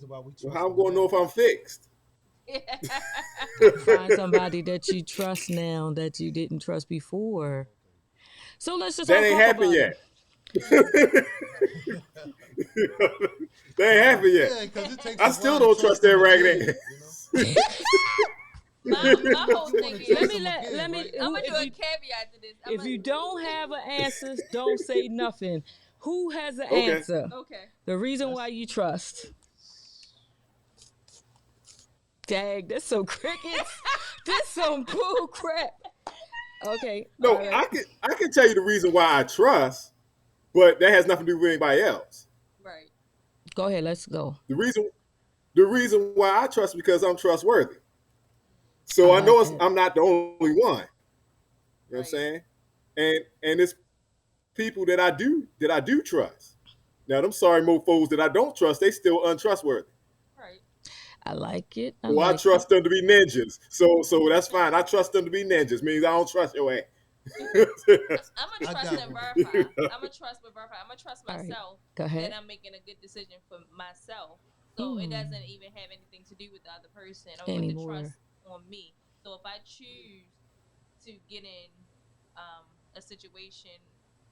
why we Well, trust how I'm them gonna know now. if I'm fixed? Find somebody that you trust now that you didn't trust before. Okay. So let's just That all ain't talk happened about it. yet. that ain't happened yet. Yeah, because it takes I a still while to don't trust trust that them raggedy again. ass. You know, My whole you want thing to let trust is me them let again, me right? I'm who gonna do a caveat to this. I'm if you don't have an answer, don't say nothing. Who has an Okay. answer? okay. The reason why That's you trust. Dang, that's some crickets. This some bull crap. Okay, No, all right. I can tell you the reason why I trust, but that has nothing to do with anybody else. Right. Go ahead, let's go. The reason the reason why I trust because I'm trustworthy. I So I know like that. I'm not the only one. You know what I'm Right. saying? And it's people that I do trust. Now them sorry mofos that I don't trust, they still untrustworthy. Right. I like it. I Well, I like it. trust them to be ninjas. So that's fine. I trust them to be ninjas. Means I don't trust your ass. I'm gonna I trust got and one. verify. I'm gonna trust but verify. I'm gonna trust All right. myself Go that ahead. I'm making a good decision for myself. So it Mm, doesn't even have anything to do with the other person or with the anymore. trust on me. So if I choose to get in a situation,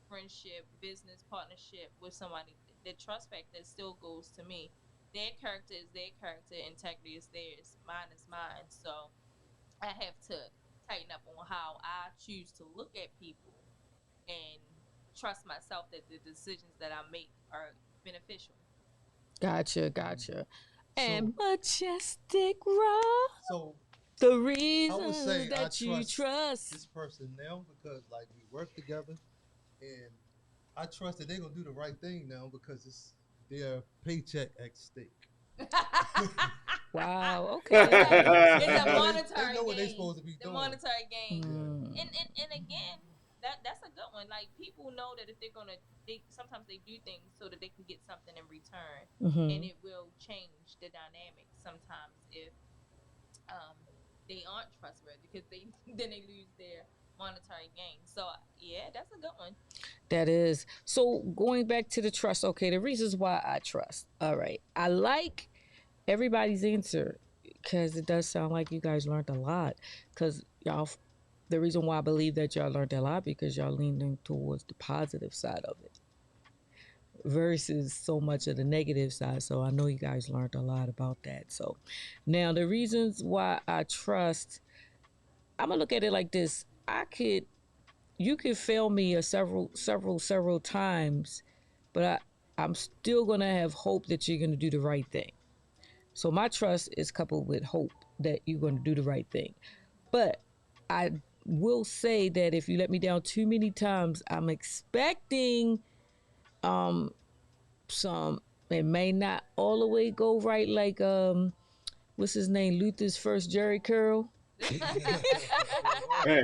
friendship, business partnership with somebody, the trust factor still goes to me. Their character is their character, integrity is theirs, mine is mine. So I have to tighten up on how I choose to look at people and trust myself that the decisions that I make are beneficial. Gotcha, Mm. gotcha. So, And majestic Rob, so the I would reasons say I that you trust trust. this person now because like we work together, and I trust that they're gonna do the right thing now because it's their paycheck at stake. Wow, it's okay. a it's They a know they monetary know what they're gain. supposed to be The doing. monetary gain. Yeah. Mm, And again, that's a good one. Like people know that if they're gonna they sometimes they do things so that they can get something in return, and mm-hmm. it will change the dynamic sometimes if um they aren't trustworthy because they then they lose their monetary gain. So yeah, that's a good one. That is. So going back to the trust, okay, the reasons why I trust. All right. I like everybody's answer because it does sound like you guys learned a lot. Because y'all, the reason why I believe that y'all learned a lot because y'all leaning towards the positive side of it versus so much of the negative side. So I know you guys learned a lot about that. So now the reasons why I trust, I'm gonna look at it like this. You could fail me several times, but I'm still gonna have hope that you're gonna do the right thing. So my trust is coupled with hope that you're gonna do the right thing. But I will say that if you let me down too many times, I'm expecting um some it may not all the way go right like what's his name? Luther's first Jerry curl. Hey,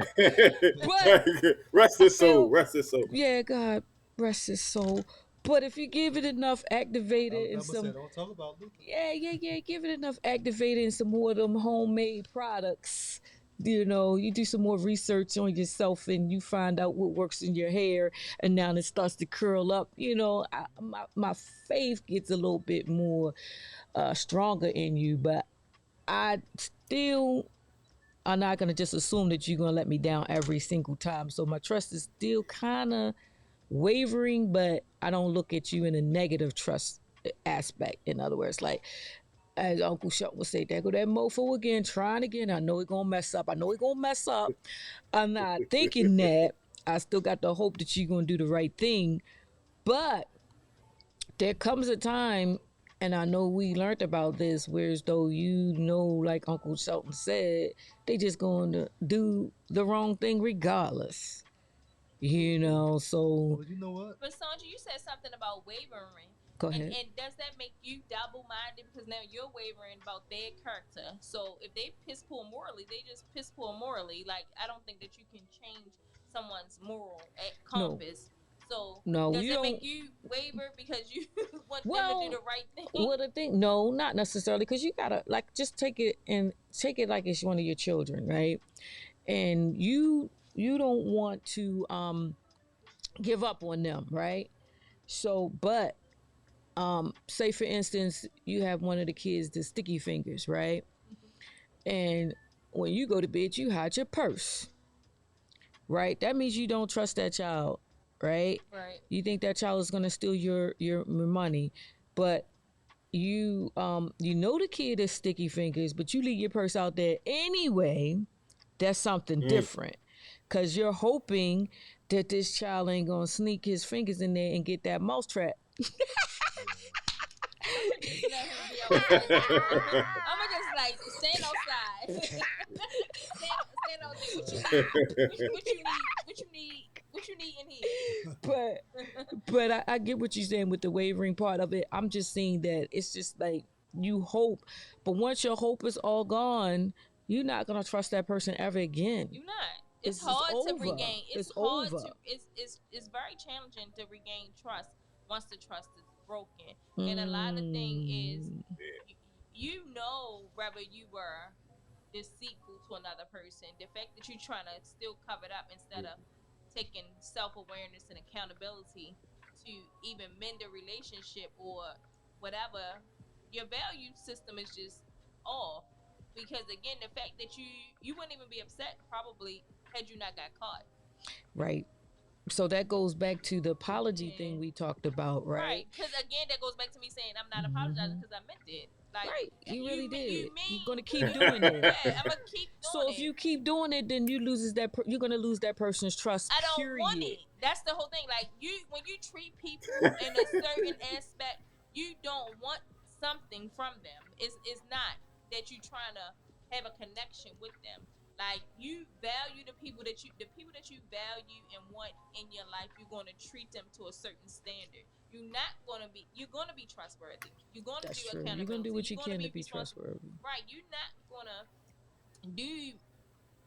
But rest I his soul. feel Rest his soul. yeah, God rest his soul. But if you give it enough activated and Alabama said, some "Don't talk about Luther." yeah, give it enough activated and some more of them homemade products. You know, you do some more research on yourself and you find out what works in your hair, and now it starts to curl up. You know, my faith gets a little bit more stronger in you, but I still I'm not gonna just assume that you're gonna let me down every single time. So my trust is still kind of wavering, but I don't look at you in a negative trust aspect. In other words, like as Uncle Shelton would say, there go that mofo again, trying again. I know it gonna mess up. I know it gonna mess up. I'm not thinking that. I still got the hope that you're gonna do the right thing. But there comes a time, and I know we learned about this, whereas though you know, like Uncle Shelton said, they just going to do the wrong thing regardless. You know, so Well, you know what? But Sonja, you said something about wavering. go And ahead. does that make you double minded because now you're wavering about their character? So if they piss poor morally, they just piss poor morally. Like I don't think that you can change someone's moral No, compass. So no, does you that make don't. you waver because you want them to do the Well, right thing? what a thing. No, not necessarily, because you gotta like just take it like it's one of your children, right? And you don't want to give up on them, right? So, but Say for instance, you have one of the kids the sticky fingers, right? And when you go to bed, you hide your purse, right? That means you don't trust that child, right? Right. You think that child is gonna steal your money, but you know the kid is sticky fingers, but you leave your purse out there anyway. That's something Mm. different, cause you're hoping that this child ain't gonna sneak his fingers in there and get that mousetrap. I'ma just let him be outside chilling. I'ma just like stand outside. stand out there. What you need? What you need? What you need? What you need in here? But I get what you're saying with the wavering part of it. I'm just saying that it's just like you hope, but once your hope is all gone, you're not gonna trust that person ever again. You're not. It's It's hard to over. regain. It's It's hard over. to. It's very challenging to regain trust once the trust is broken. And a lot of thing is, Mm, you know, whether you were deceitful to another person, the fact that you're trying to still cover it up instead of taking self-awareness and accountability to even mend a relationship or whatever, your value system is just off. Because again, the fact that you wouldn't even be upset probably had you not got caught. right. So that goes back to the apology Yeah. thing we talked about, right? Right. Because again, that goes back to me saying I'm not apologizing Mhm. because I meant it. Like Right. You really did. you You're mean gonna keep doing it. yeah, I'm gonna keep So doing if it. you keep doing it, then you're gonna lose that person's trust. I don't want Period. it. That's the whole thing. Like when you treat people in a certain aspect, you don't want something from them. It's not that you trying to have a connection with them. Like you value the people that you value and want in your life. You're going to treat them to a certain standard. You're gonna be trustworthy. You're gonna That's do true. You're gonna do accountability. what you You're gonna can to be be responsible. trustworthy. Right. You're not gonna do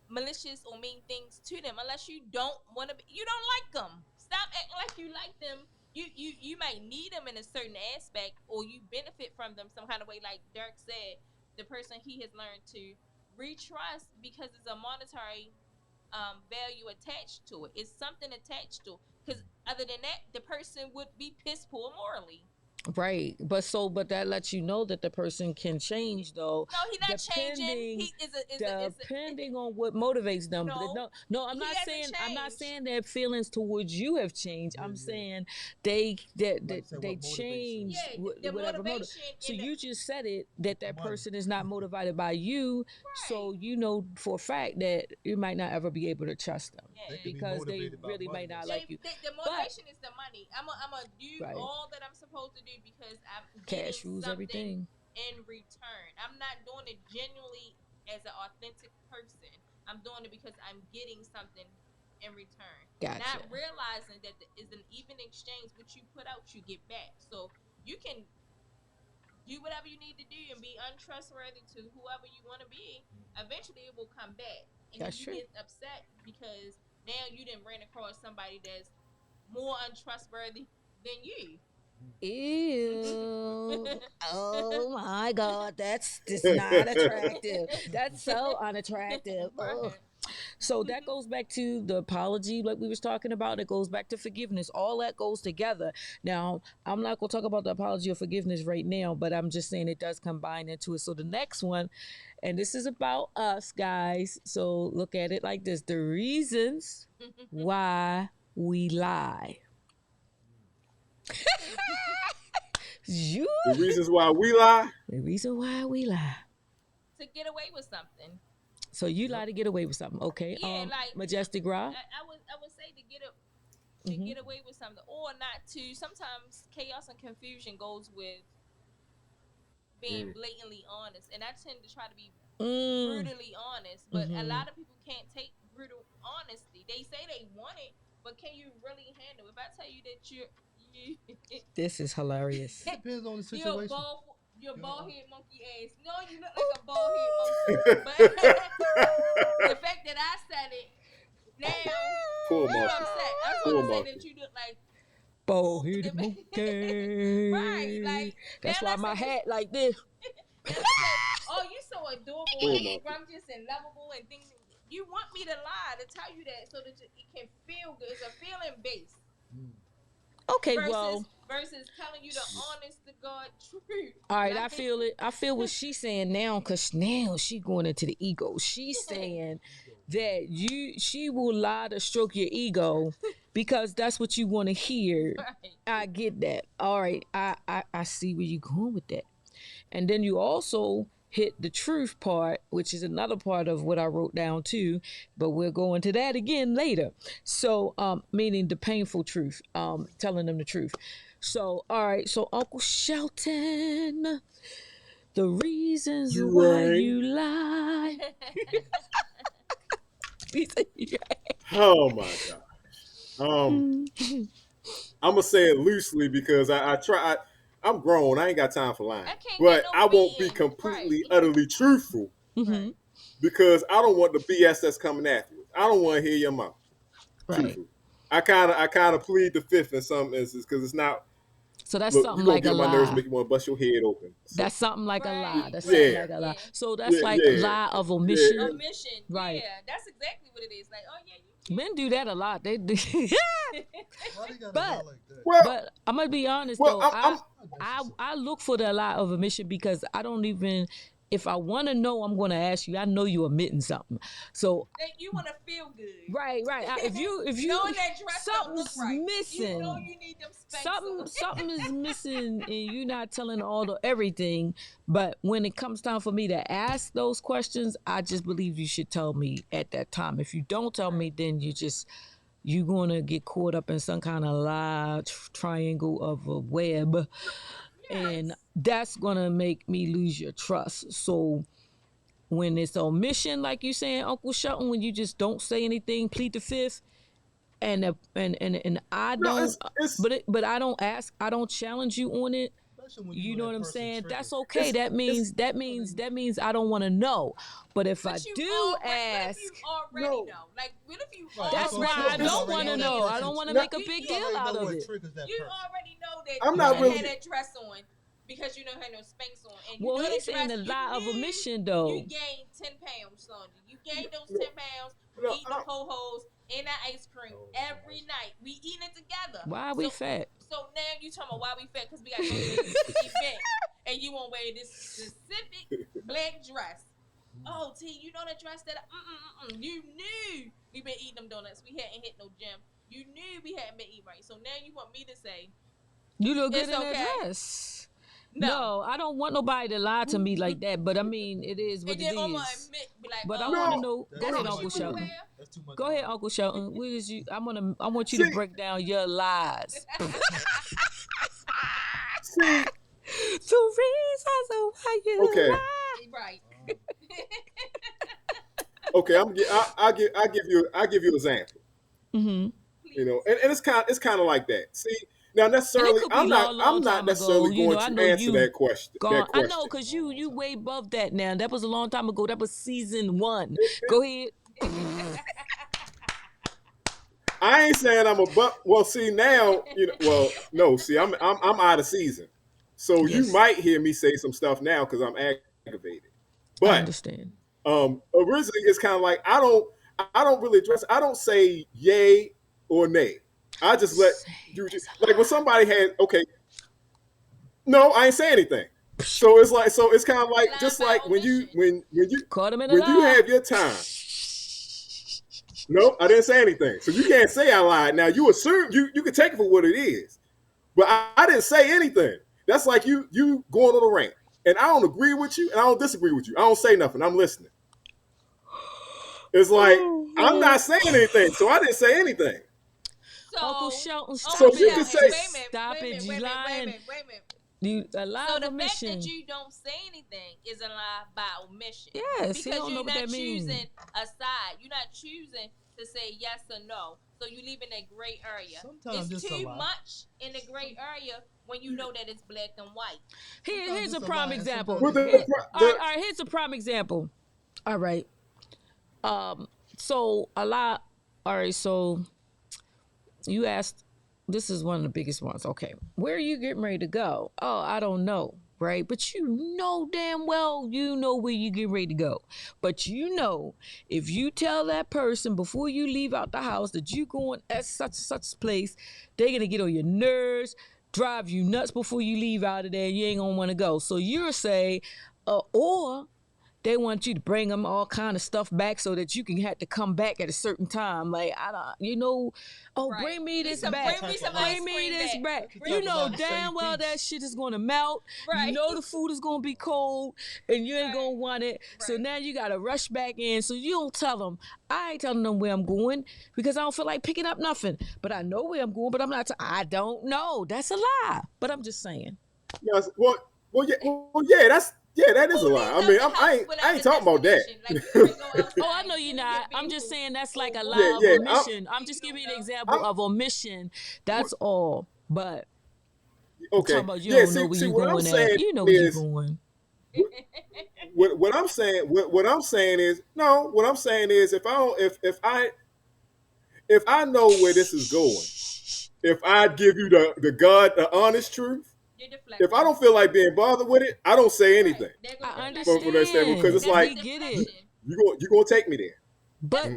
malicious or mean things to them unless you don't want to be, you don't like them. Stop acting like you like them. You might need them in a certain aspect or you benefit from them some kind of way, like Dirk said. The person he has learned to retrust because it's a monetary value attached to it. It's something attached to it, because other than that the person would be piss poor morally. Right. But that lets you know that the person can change though, No, he's not changing. depending He is a depending on what motivates them. But no. no, He hasn't I'm not changed. saying that feelings towards you have changed. Yeah, I'm yeah. saying they that, Like that say they what motivates them. changed Yeah, the whatever motive. motivation So in the you just said it that Money. person is not motivated by you. So right. you know for a fact that you might not ever be able to trust them They Yeah. could be because they motivated by really money might not or like you. The But motivation is the money. I'm a do right, all that I'm supposed to do because I'm getting cash rules something everything. in return. I'm not doing it genuinely as an authentic person. I'm doing it because I'm getting something in return. Gotcha. Not realizing that there is an even exchange. What you put out, you get back. So you can do whatever you need to do and be untrustworthy to whoever you want to be. Eventually, it will come back, and then That's you true. get upset because now you didn't ran across somebody that's more untrustworthy than you. Ew. Oh my God. That's just not attractive. That's so unattractive. Oh. Right. So that goes back to the apology, like we was talking about. It goes back to forgiveness. All that goes together. Now, I'm not going to talk about the apology or forgiveness right now, but I'm just saying it does combine into it. So the next one, and this is about us guys. So look at it like this: the reasons why we lie. You, The reasons why we lie. the reason why we lie. To get away with something. So you Yep. lie to get away with something, okay? Yeah, like Majestic Rob. I would say to Mhm. get away with something or not to. Sometimes chaos and confusion goes with being Mm. blatantly honest, and I tend to try to be Mm. brutally honest, but a Mhm. lot of people can't take brutal honesty. They say they want it, but can you really handle? If I tell you that you This is hilarious. It depends on the you're situation. you're Yeah. bald head monkey ass. No, you look like a bald head monkey. But the fact that I said it now, Poor you monkey. upset. I'm Poor supposed to say monkey. that you look like Bald-headed monkey. right. Like That's now why let's my say hat like this. now let's say, oh, you so adorable Poor and monkey. scrumptious and lovable and things. You want me to lie to tell you that so that it can feel good. It's a feeling base. Mm. Okay, versus well, versus telling you the honest to God truth. all right, I Like, feel it. I feel what she's saying now, cause now she going into the ego. She's saying that she will lie to stroke your ego because that's what you want to hear. right. I get that. All right, I see where you're going with that. And then you also hit the truth part, which is another part of what I wrote down too, but we'll go into that again later. So, meaning the painful truth, telling them the truth. So, all right, so Uncle Shelton, the reasons You why right. you lie. Oh my gosh. I'm gonna say it loosely because I try. I'm grown. I ain't got time for lying. I can't get But no I won't be beating. Right. completely, utterly truthful Mm-hmm. Right. because I don't want the BS that's coming after it. I don't want to hear your mouth. Right. Truthfully, I kind of plead the fifth in some instances because it's not. So that's Look, something you're gonna like get a on my nerves, and lie. make you want to bust your head open. So That's something like a lie. Right. That's something yeah, Right. like a lie. Yeah. So that's yeah, like yeah, lie of yeah. omission. Omission. Right. Yeah, that's exactly what it is. Like, oh yeah, Men do that a lot. They do. Why they gotta lie but like that? Well, but I'm gonna be honest well, though. I'm Not I necessary. I look for the lie of omission because I don't even. If I want to know, I'm gonna ask you. I know you're omitting something. So like, you want to feel good. right. If you Knowing that dress don't look something's right, missing. you know you need them Spanx on. Something is missing and you're not telling all the everything. But when it comes time for me to ask those questions, I just believe you should tell me at that time. If you don't tell me, then you're gonna get caught up in some kind of lie triangle of a web, and Yes. that's gonna make me lose your trust. So when it's omission, like you saying, Uncle Shelton, when you just don't say anything, plead the fifth, and I no, don't, it's but I don't ask, I don't challenge you on it. Especially when you You know know that what I'm person saying? trigger. That's okay. it's That it's means that No, means then that means I don't want to know. But if I But you do already, what if you ask, already no, know? Like, what if you right. that's So why already I you don't know already want to know that? that know. I person. don't want to no, make a big You deal already know out of what it. triggers that You person. already know that I'm you not shouldn't really. have that dress on because you don't have no Spanx on, and you Well, know the he's saying dress. the You lie of knew omission, you though. gained 10 pounds, Sonji. You gained those No, 10 pounds from no, eating them ho hos and that ice cream Oh, every night. We eating it together. Why are we So fat? so now you talking about why we fat because we got to go to this event and you won't wear this specific black dress. Oh, T, you know the dress that you knew we been eating them donuts. We hadn't hit no gym. You knew we hadn't been eating right. So now you want me to say You look good it's in that okay? dress. No. No, I don't want nobody to lie to me like that. But I mean, it is what And it then I'ma is. admit, be like, But I oh, want to no. know. That's Go that's ahead, too what much you Uncle want to lying. Shelton. wear? That's too much Go ahead, lying. Uncle Shelton. What is you? I want you to See, break down your lies. see. The reasons why you Okay, lie. Right. Oh, okay. I give you an example. Mm-hmm. You know, Please. and it's kind of like that. See, now And it necessarily, could be long, long I'm not time ago. necessarily You know, going I to know answer you that question. gone. That I know, question. cause long, long you time. way above that now. That was a long time ago. That was season 1. Go ahead. I ain't saying I'm a but. Well, see now, you know. Well, no. See, I'm out of season, so you Yes, might hear me say some stuff now because I'm aggravated. I But understand. originally, it's kind of like I don't really address. I don't say yay or nay. I just let Same you as a like when lie. somebody had okay. No, I ain't say anything. So it's like it's kind of like Lie just by like omission. Caught him in a when you lie. have your time. No, I didn't say anything. So you can't say I lied. Now you assume you can take it for what it is, but I didn't say anything. That's like you going on a rant, and I don't agree with you, and I don't disagree with you. I don't say nothing. I'm listening. It's like I'm Oh, not saying anything, so I didn't say anything. Uncle So, Shelton, So Uncle stop you it. can Shelton, say wait a Just minute, stop wait a it. minute, You wait a minute, wait a lying. minute, wait a minute. You a lie So of the fact that omission. you don't say anything is a lie by omission Yes, he because don't know you're what not that means. choosing a side. You're not choosing to say yes or no. So you leave in a gray area. Sometimes It's it's a too lie. much in the gray area when you know that it's black and white. Sometimes Here's a it's a prime lie, and example. sometimes Well, it's Here, not. all right. Here's a prime example. All right. So a lot. All right. So you asked. This is one of the biggest ones. Okay. Where are you getting ready to go? Oh, I don't know. right? But you know damn well you know where you get ready to go. But you know, if you tell that person before you leave out the house that you going at such and such place, they're gonna get on your nerves, drive you nuts before you leave out of there. You ain't gonna want to go. So you'll say, or they want you to bring them all kind of stuff back so that you can have to come back at a certain time. Like, I don't, Right. bring me this Some- back. bring me some Bring ice me cream this back. back. Bring You me know some- damn well that shit is going to melt. Right. You know the food is going to be cold and you ain't Right. going to want it. So Right. now you got to rush back in. So you don't tell them. I ain't telling them where I'm going because I don't feel like picking up nothing. But I know where I'm going, but I'm not. I don't know. That's a lie. But I'm just saying. Yes, that is a Who lie. leaves I mean, out the I house ain't without the talking about that. destination? Like, you might go outside, Oh, I know you're you not. get I'm just vehicle. saying that's like a Oh, lie of yeah, omission. I'm just giving you an example I'm- of omission. That's all. But Okay. talking about you Yeah, don't know where see you're what I'm going saying at. You know where you're is going. what I'm saying. What I'm saying is no. What I'm saying is if I don't, if I know where this is going, if I give you the honest truth, You're deflecting. if I don't feel like being bothered with it, I don't say Right. anything. There goes I deflection. From that standpoint, because it's understand. like We get it. deflection. you gonna take me there. But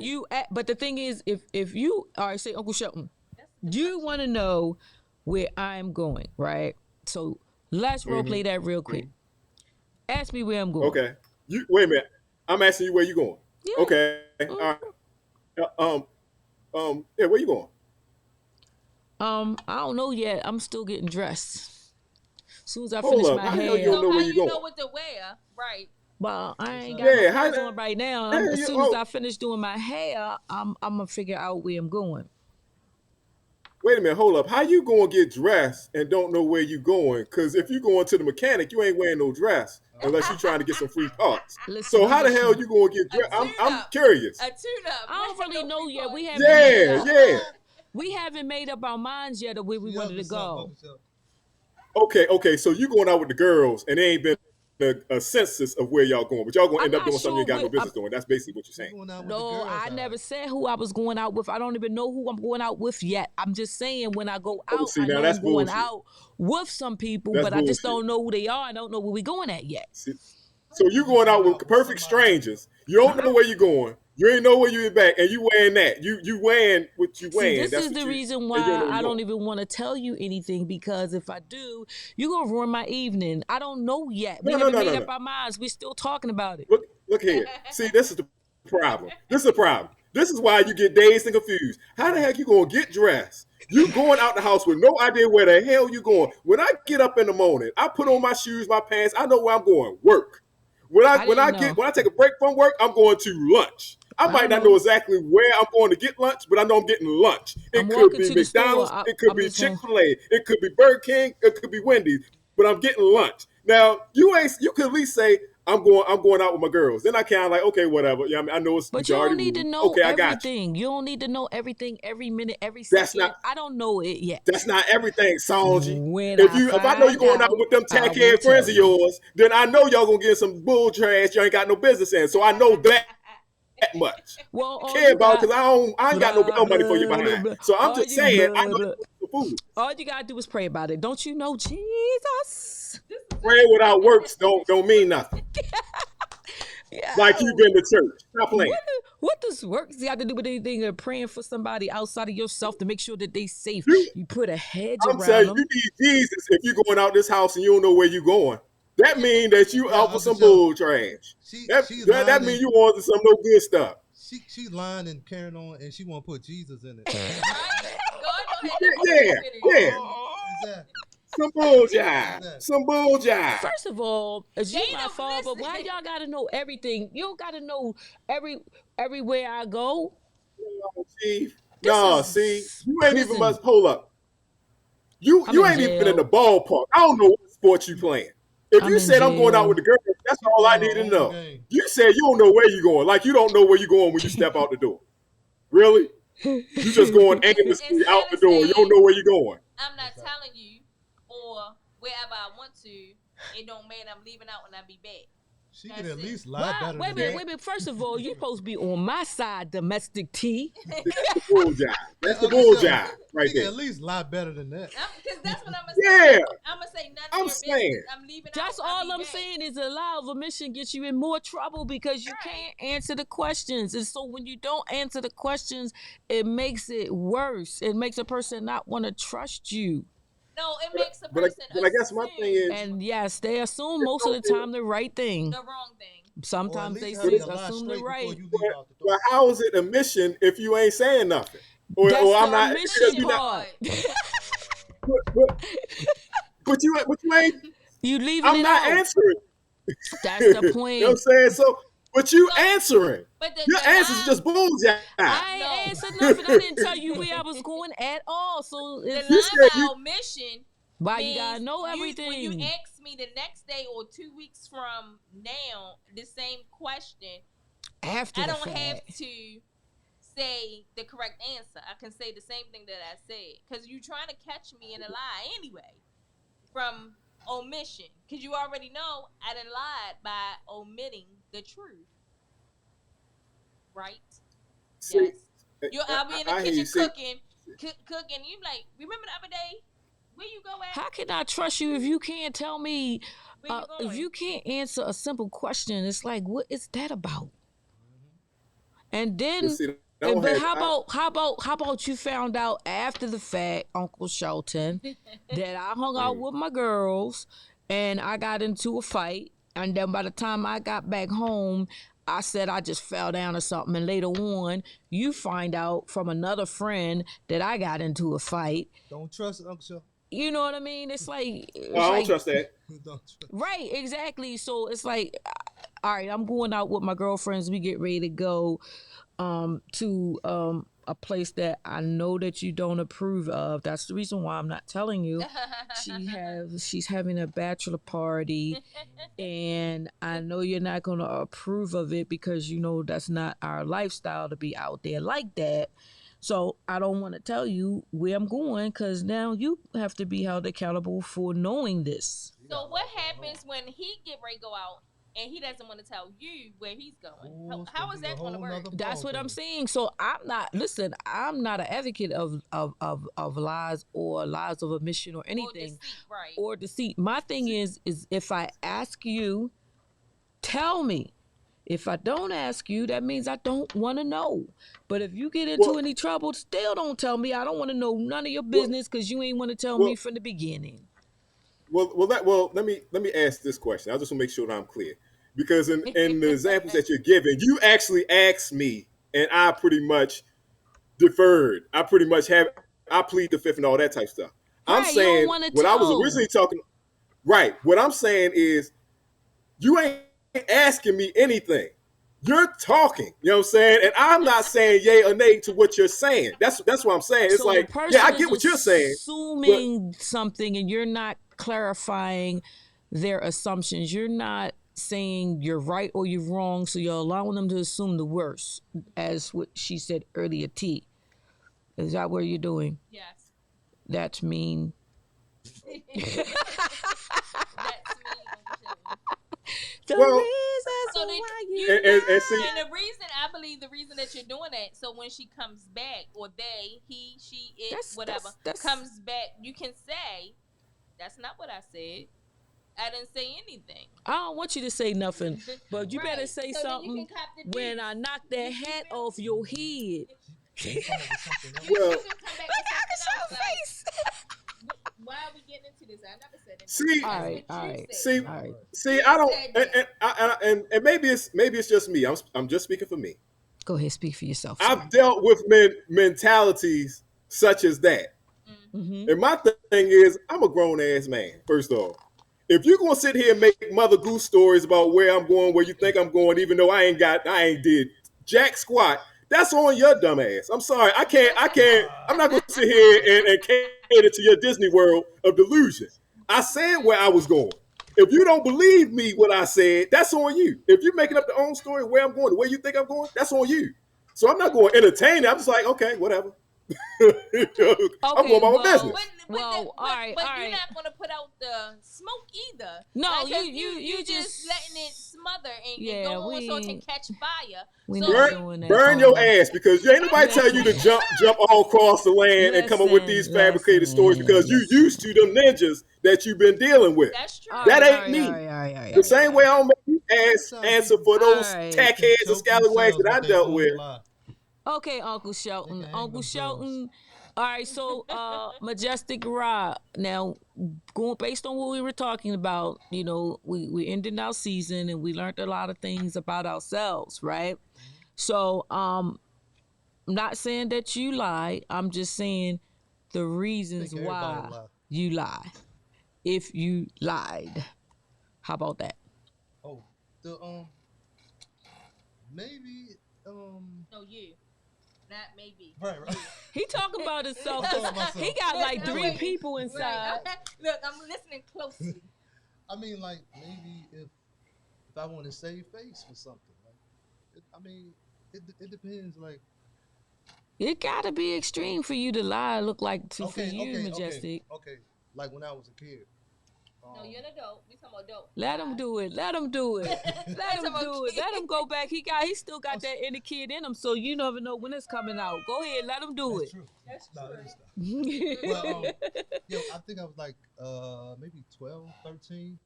but the thing is, if you all right, say Uncle Shelton, That's you deflection. want to know where I'm going, right? So let's role play that real quick. Ask me where I'm going. Okay. You wait a minute. I'm asking you where you going. Yeah. Okay. All right. Yeah, where you going? I don't know yet. I'm still getting dressed. As soon as I Hold finish up. my How the hell you hair. don't know So where how you you know going? what to wear? Right. Well, I ain't got Yeah, no how clothes the- on right now. how As you- soon as oh. I finish doing my hair, I'm gonna figure out where I'm going. Wait a minute, hold up. How you gonna get dressed and don't know where you going? Because if you going to the mechanic, you ain't wearing no dress unless you're trying to get some free parts. Listen, So how the hell listen. you gonna get A dressed? I'm tune-up. curious. A tune-up. I don't Let's really go know free yet. We parts. haven't made Yeah, up. yeah. We haven't made up our minds yet of where we wanted to go. Okay. So you going out with the girls and there ain't been a census of where y'all going, but y'all gonna I'm end up not doing something you ain't got sure no where- business doing. That's basically what you're saying. Going out with No, the girls, I all never right. said who I was going out with. I don't even know who I'm going out with yet. I'm just saying when I go out, see, I now know that's I'm going bullshit. out with some people, That's but I just bullshit. don't know who they are. I don't know where we're going at yet. So you going out with perfect strangers. You don't know where you're going. You ain't know where you're back, and you wearing that. You wearing what you See, wearing. this That's is what the you, reason and you why know where I you don't going. even want to tell you anything because if I do, you're gonna ruin my evening. I don't know yet. We No, haven't no, made no, up no. our minds. We're still talking about it. Look here. See, this is the problem. This is a problem. This is why you get dazed and confused. How the heck you gonna get dressed? You going out the house with no idea where the hell you going. When I get up in the morning, I put on my shoes, my pants. I know where I'm going. Work. When I didn't know. I take a break from work, I'm going to lunch. I might not know exactly where I'm going to get lunch, but I know I'm getting lunch. I'm It could walking be to the store. McDonald's, it could I'm be just going. Chick-fil-A, it could be Burger King, it could be Wendy's, but I'm getting lunch. Now, you could at least say, I'm going out with my girls. Then I kind of like, okay, whatever. Yeah, I know it's But you majority don't need to rule. know Okay, I got you. everything. You don't need to know everything every minute, every That's second. not I don't know it yet. that's not everything, Sonji. When If I know you're find going out with them I will tackhead friends tell of you. yours, then I know y'all gonna get some bull trash you ain't got no business in. So I know that much. Well, all Care you about got, because I ain't got no blah, bail money for you blah, behind. blah, So I'm all just you saying, I blah, know blah. the food. All you gotta do is pray about it. Don't you know Jesus? Praying without works don't mean nothing. Yeah. Like you've been to church. Stop playing. What does work got to do with anything? Or praying for somebody outside of yourself to make sure that they safe. You- You put a hedge I'm around saying them. you need Jesus if you're going out this house and you don't know where you're going. That means that you Yeah, out for Uncle some Joe. bull trash. She That lying means and you want some no good stuff. she lying and carrying on, and she want to put Jesus in it. Right? Go ahead. Yeah. Exactly. Some bull jive. Some bull jive. First of all, it's you They my don't fault, but why listen. y'all gotta know everything? You don't gotta know everywhere I go. Chief. This No, is see, you ain't even prison. must hold up. You I'm in ain't even in the jail. ballpark. I don't know what sport you playing. If I'm you in said I'm going out jail. with the girls, that's She all I playing need her to own know. game. You said you don't know where you're going. Like you don't know where you're going when you step out the door. Really? You just going aimlessly Instead out the of door. You don't saying, know where you're going. I'm not telling you, or wherever I want to, it don't matter. I'm leaving out when I be back. She can That's at it. least lie Why? better Wait a than minute, that. wait a minute. First of all, you supposed to be on my side, domestic T. That's the bull jive. That's the Uncle bull Shell, jive right she can there. at least lie better than that. Because that's what I'm gonna Yeah, say. I'm gonna say none of I'm your saying. business. I'm leaving That's out. I'll all be I'm back. saying is a lie of omission gets you in more trouble because you Right. can't answer the questions. And so when you don't answer the questions, it makes it worse. It makes a person not want to trust you. No, it But, makes a but, I, person but I guess my thing assume is, And yes, they assume it's most of no the good. time the right thing. the wrong thing. Or at Sometimes they least But, have your lie assume the straight before right. you but, leave out the but door. how is it a mission if you ain't saying nothing? That's Or I'm the not because omission you're not. part. But, but, but you ain't. You leaving I'm it not out. answering. That's the You know what I'm point. saying? So, but you So, answering. but Your the answers lie, just bull jive. I ain't no, answered nothing. I didn't tell you where I was going at all. So the it's You lie said by omission why you means gotta know when you everything. ask me the next day or 2 weeks from now the same question, After I the don't have fact. to say the correct answer. I can say the same thing that I said because you're trying to catch me in a lie anyway from omission because you already know I done lied by omitting the truth, right? See, Yes. I'll be in the I hear you. kitchen See, cooking. You like, remember the other day? Where you go at? How can I trust you if you can't tell me? Where you If going? you can't answer a simple question, it's like, what is that about? And but then, see, I don't but have. how about you found out after the fact, Uncle Shelton, that I hung out with my girls and I got into a fight, and then by the time I got back home, I said I just fell down or something, and later on, you find out from another friend that I got into a fight. Don't trust Uncle Shell. You know what I mean? It's like I it's don't like trust that. Don't trust. right, exactly. So it's like, all right, I'm going out with my girlfriends. We get ready to go to a place that I know that you don't approve of. That's the reason why I'm not telling you. She's having a bachelor party, and I know you're not going to approve of it because you know that's not our lifestyle to be out there like that. So I don't want to tell you where I'm going because now you have to be held accountable for knowing this. So what happens when he get ready to go out and he doesn't want to tell you where he's going? Ooh, it's How gonna is be a that going to whole work? nother That's what I'm ballgame. saying. So I'm not an advocate of lies or lies of omission or Or anything deceit, right? or deceit. My thing is if I ask you, tell me. If I don't ask you, that means I don't want to know. But if you get into Well, any trouble, still don't tell me. I don't want to know none of your well, business because you ain't want to tell me well, from the beginning. let me ask this question. I just want to make sure that I'm clear, because in the examples that you're giving, you actually asked me, and I pretty much deferred. I plead the fifth and all that type stuff. I'm Right, you don't saying want to what I was tell. originally talking. Right, what I'm saying is you ain't asking me anything. You're talking, you know what I'm saying? And I'm not saying yay or nay to what you're saying. That's what I'm saying. It's So the like, yeah, person I is get what you're saying, but assuming something and you're not clarifying their assumptions. You're not saying you're right or you're wrong, so you're allowing them to assume the worst, as what she said earlier, T. Is that what you're doing? Yes. That's mean. That's me. The well, reasons So then why you you and see, lie. and the reason I believe the reason that you're doing that, so when she comes back, or they, he, she, it, That's whatever, that's comes back, you can say, "That's not what I said. I didn't say anything." I don't want you to say nothing, but you better Right. say So then you something can cop the when juice. I knock that hat off your head. Can you come up with something else? well, You can come back with something else. Why are we getting into this? I never said anything. see, All That's right, what all you right, said. see, all right. see. I don't, said that. and maybe it's just me. I'm just speaking for me. Go ahead, speak for yourself, sir. I've dealt with mentalities such as that. Mm-hmm. And my thing is, I'm a grown ass man, first off. If you're gonna sit here and make Mother Goose stories about where I'm going, where you think I'm going, even though I ain't did jack squat, that's on your dumb ass. I'm sorry. I'm not gonna sit here and cater to your Disney World of delusion. I said where I was going. If you don't believe me what I said, that's on you. If you're making up the own story where I'm going, the way you think I'm going, that's on you. So I'm not going to entertain it. I'm just like, okay, whatever. I'm Okay, going about my well, business. well, all right, but all you're right. not gonna put out the smoke either. No, Like, 'cause you you just letting it smoke smother and Yeah, go on so it we can catch fire. we So not Burn, doing that. burn your ass because ain't nobody tell you to Listen. jump all across the land and come up with these fabricated stories because you Listen. used to them ninjas that you've been dealing with. that's true. All That right, all ain't right, all me. right, all right, all right, The all right, same all way right. I don't make you Sometimes answer people for All those right. can tackheads and choke scallywags themselves that I with their dealt with. own lie. Okay, Uncle They Shelton. can hang Uncle themselves. Shelton. All right, so Majestic Ra. Now, going based on what we were talking about, we ended our season and we learned a lot of things about ourselves, right? So, I'm not saying that you lie. I'm just saying the I reasons think everybody why lie. you lie. If you lied, how about that? Oh, the maybe No, you. Not maybe. right. He talking about himself I'm because talking about he myself. got like I'm 3 waiting. people Right. inside. Look, I'm listening closely. I mean, like maybe if I want to save face for something, like I mean, it depends. Like It gotta be extreme for you to lie. Look like for okay, you, Majestic. okay. Like when I was a kid. No, you're an adult. We talking about adult. Let him do it. Let him do it. Let him That's do it. okay. Let him go back. He still got that inner kid in him. So you never know when it's coming out. Go ahead. Let him do That's it. true. That's No, true. that is not. Well, How yo, I think I was like maybe 12, 13.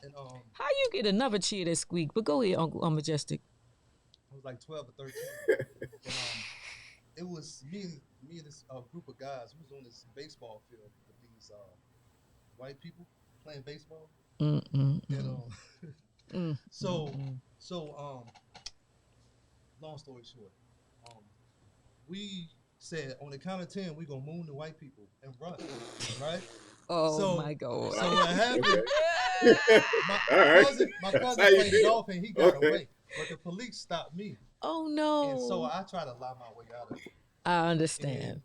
And you get another cheer that squeak? But go ahead, Uncle Majestic. I was like 12 or 13. And it was me and this group of guys. We was on this baseball field with these white people playing baseball. Mm-mm. And so long story short, we said on the count of 10 we gonna moon the white people and run, right? Oh So- my God. So what happened? My All right. cousin That's how you played feel. golf and he got Okay. away, but the police stopped me, Oh no. and so I tried to lie my way out of it. I understand.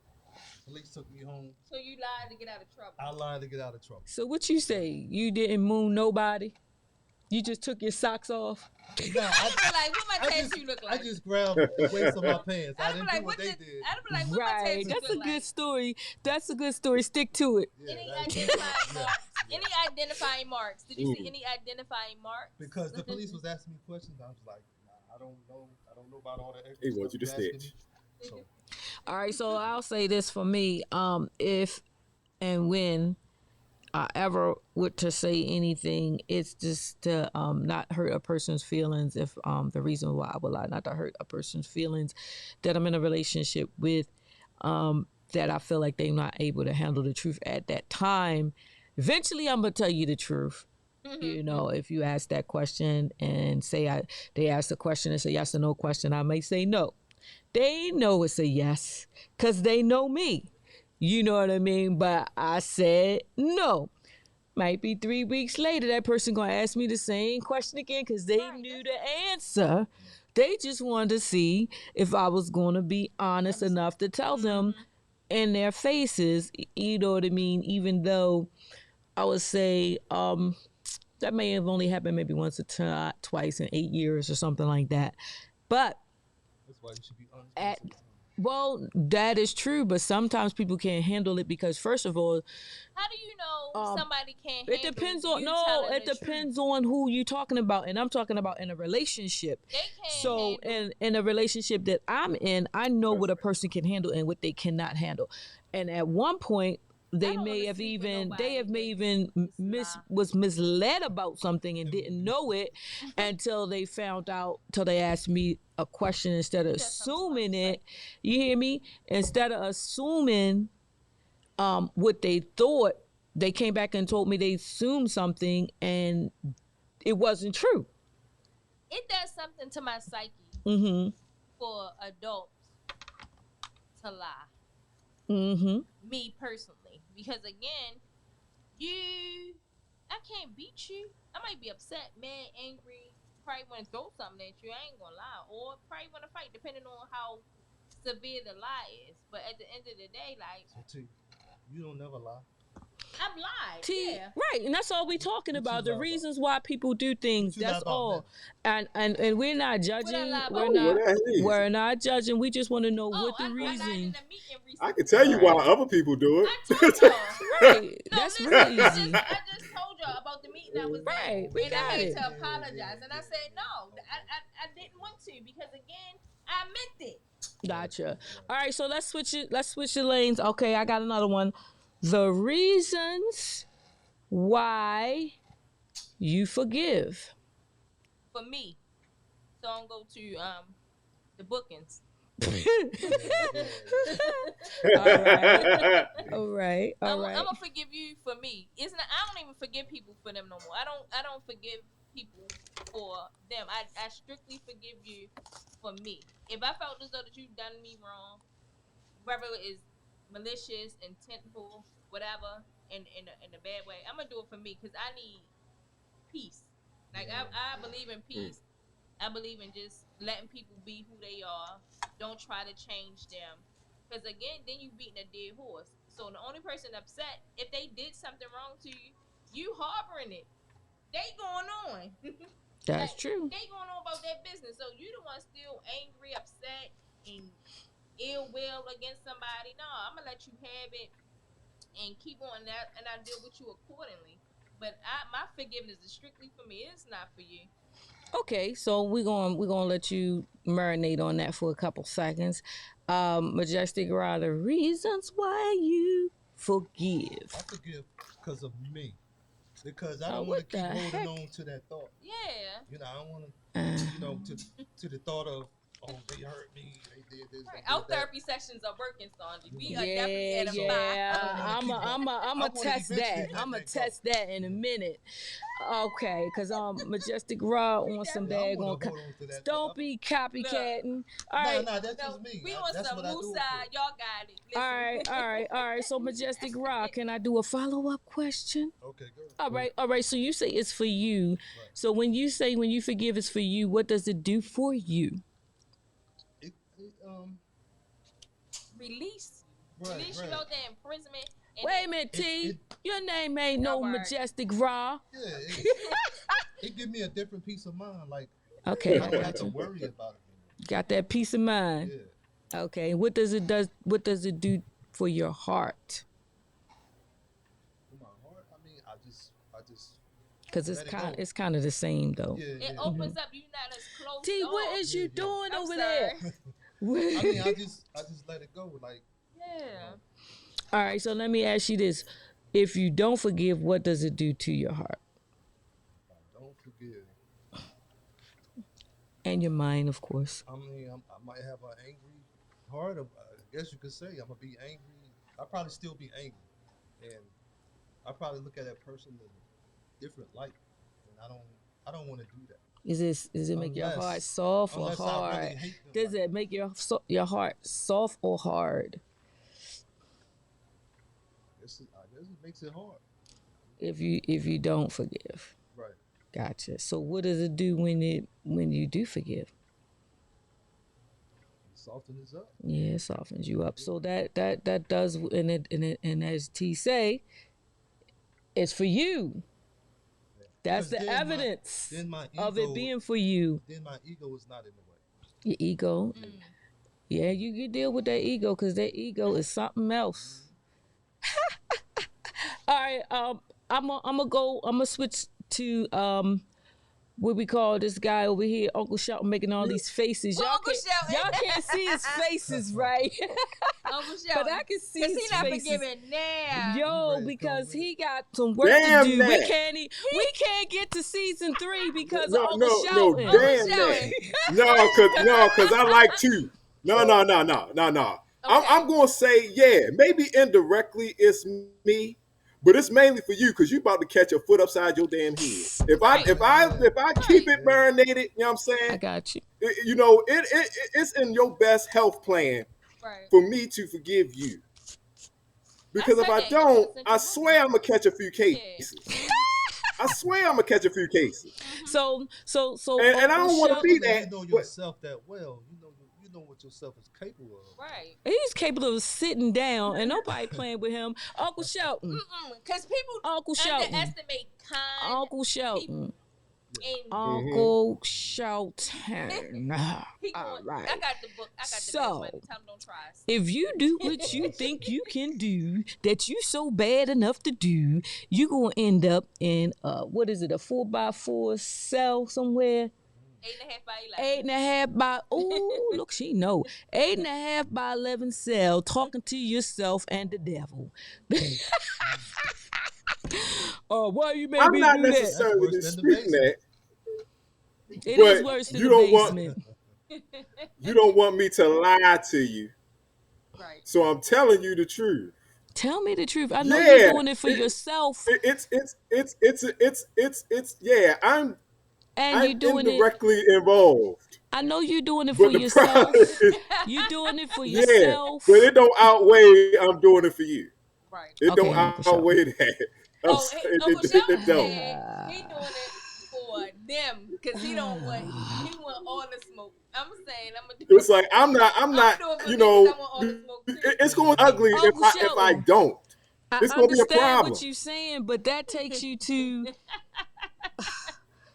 Police took me home. So you lied to get out of trouble. I lied to get out of trouble. So what you say? You didn't moon nobody? You just took your socks off? Nah, I'd be like, what my I tattoo look like? I just grabbed the waist of my pants. I I'd be didn't like, do what they did. I'd be like, what my Right. tattoo That's a look good like? story. That's a good story. Stick to it. Yeah, Any that- identifying yeah. marks? Any identifying marks? Did you see any identifying marks? Because the police was asking me questions, I was like, nah, I don't know. I don't know about all the extra He wants stuff you to asking snitch. me. So, All right, so I'll say this for me. If and when I ever would to say anything, it's just to not hurt a person's feelings. If the reason why I would lie, not to hurt a person's feelings, that I'm in a relationship with, that I feel like they're not able to handle the truth at that time. Eventually, I'm gonna tell you the truth. You know, if you ask that question and say they ask the question, it's a yes or no question, I may say no. They know it's a yes because they know me. You know what I mean? But I said no. Might be 3 weeks later, that person gonna ask me the same question again because they knew the answer. They just wanted to see if I was gonna be honest enough to tell them in their faces. You know what I mean? Even though I would say that may have only happened maybe once or twice in 8 years or something like that. But that's why you should be honest. at most of the time. well, that is true, but sometimes people can't handle it because first of all, How do you know somebody can't it handle depends you on telling it the depends on who you're talking about, and I'm talking about in a relationship. Truth? They can't So handle. in a relationship that I'm in, I know what a person can handle and what they cannot handle. And at one point they don't may wanna have sleep with even nobody may that even lie. was misled about something and didn't know it until they found out, till they asked me a question instead of That sounds assuming like- it. You hear me? Instead of assuming what they thought, they came back and told me they assumed something and it wasn't true. It does something to my psyche Mm-hmm. for adults to lie. Mm-hmm. Me personally, because again, I can't beat you. I might be upset, mad, angry, probably want to throw something at you. I ain't gonna lie, or probably want to fight, depending on how severe the lie is. But at the end of the day, like, So T, you don't never lie. I've lied. T, Yeah. right, and that's all we talking What you about. The lie about? reasons why people do things. What you lie That's about all. And we're not judging. lie about? We're Oh, not. well, that is. We're not judging. We just want to know Oh, what the I lied in reason. a meeting recently. I can tell you why other people do I it. told y'all. Right. No, That's listen, real I easy. just told y'all about the meeting I was Right, in, we and I got had it. to apologize, and I said no, I didn't want to because again, I meant it. Gotcha. All right, so let's switch it. Let's switch the lanes. Okay, I got another one. The reasons why you forgive. For me, so I'm go to the bookings. All right. All right. All I'm right. gonna forgive you for me. It's not. I don't even forgive people for them no more. I don't forgive people for them. I strictly forgive you for me. If I felt as though that you've done me wrong, whether it is malicious, intentful, whatever, in a bad way, I'm gonna do it for me because I need peace. Like I believe in peace. I believe in just letting people be who they are. Don't try to change them. Because again, then you beating a dead horse. So the only person upset, if they did something wrong to you, you harboring it. They going on. That's true. They going on about their business. So you the one still angry, upset, and ill will against somebody. No, I'm gonna let you have it and keep on that, and I deal with you accordingly. But my forgiveness is strictly for me. It's not for you. Okay, so we're gonna let you marinate on that for a couple seconds. Majestic Ra, the reasons why you forgive. I forgive because of me. Because I Oh, don't want to what the keep holding heck? on to that thought. Yeah. You know, I don't want Uh, to, to the thought of, oh, they hurt me, they did this, Right. they Our did that. therapy sessions are working, Sonji. We You are know. definitely yeah, at a So, yeah. I don't wanna I'm keep a, going. I'm a, I'm I a wanna test that. eventually let I'm a that go. test that in a minute. Okay, cause Majestic Ra on some Yeah, I don't want daggone. to hold on to that thought. Don't be copycatting. All Nah, right. nah, that's No, just me. we want That's some what I do Musa. it for. Y'all got it. All Listen. right, all right, all right. So Majestic Ra, can I do a follow-up question? Okay, good. All right. So you say it's for you. Right. So when you say when you forgive it's for you, what does it do for you? It Release you. right, Release you right. out there imprisonment. And Wait a then, minute, It, T. it, Your name ain't no All right. Majestic Ra. yeah, it give me a different peace of mind. Like, Okay, I I don't have got to you. worry about it Got that peace of mind. anymore. Okay. What does it do for your heart? For my heart, I mean, I just Because let it go. it's kind of the same though. Yeah, it yeah. opens up. You not as closed T, what off. is Yeah, you yeah. doing I'm over sorry. there? I mean, I just let it go. Like, Yeah. All right. So let me ask you this: if you don't forgive, what does it do to your heart I don't forgive. and your mind, of course? I mean, I might have an angry heart. I guess you could say I'm gonna be angry. I probably still be angry, and I probably look at that person in a different light, and I don't want to do that Does it make your heart unless soft or unless I really hard? hate them. Does Like, it make your heart soft or hard I guess it makes it hard. if you don't forgive? Right. Gotcha. So what does it do when you do forgive? It softens up. Yeah, it softens you up. So that does and as T say, it's for you. Yeah. That's Because the evidence then my of it ego, being for you. then my ego is not in the way. Your ego. Mm. Yeah, you deal with that ego because that ego is something else. All right, I'm gonna switch to what we call this guy over here, Uncle Shelton, making all these faces. Well, Uncle Shelton. Y'all can't see his faces, right? Uncle But Shelton. I can see Cause his he not faces. forgiving now. Yo, ready to because come with he got some work Damn to do. that. We can't get to season 3 because No, of Uncle no, no, Shelton. damn Shelton. that. No, cause I like to. No. I'm Okay. gonna say, yeah, maybe indirectly it's me, but it's mainly for you because you about to catch a foot upside your damn head. If I Right. if I Yeah. if I keep Right. it marinated, you know what I'm I saying? got you. It's in your best health plan Right. for me to forgive you. I Because if said I that. Get to the don't, I central swear I'm gonna catch a few Yeah. cases. I swear I'm gonna catch a few cases. So And I Uncle don't want to be Shelton, Because that. you know But yourself that well. You know what yourself is capable of. Right. he's capable of sitting down and nobody playing with him. Uncle Shelton. Cause people Uncle Shelton. underestimate kind Uncle Shelton. and Mhm. Uncle Shelton. He All going, right. I got the book. I got the So, book. Tell him don't try us. if you do what you think you can do, that you so bad enough to do, you gonna end up in what is it, a 4x4 cell somewhere? 8.5 by 11. 8.5 by look, she know 8.5 by 11 cell talking to yourself and the devil. Oh, why you made I'm me not do that? That's necessarily worse than the disputing basement. that, It is but worse than you the don't want basement. you don't want me to lie to you, Right. so I'm telling you the truth. Tell me the truth. I know you're Yeah, doing it for yourself, it's yeah. and I'm you're doing it. indirectly involved, I know you're doing it for but the problem yourself. is, You're doing it for yeah, but yourself. it don't outweigh I'm doing it for you. Right. It don't Okay, Uncle Shelton. outweigh that. Oh, Uncle It Shelton don't. said he doing it for them because he don't want he want all the smoke. I'm saying I'm gonna do It's it. like I'm not. I'm I'm not. gonna do it for You me because know, I want all the smoke too. it's going to be ugly Uncle if I Shelton, don't. I It's going to be a understand problem. what you're saying, but that takes you to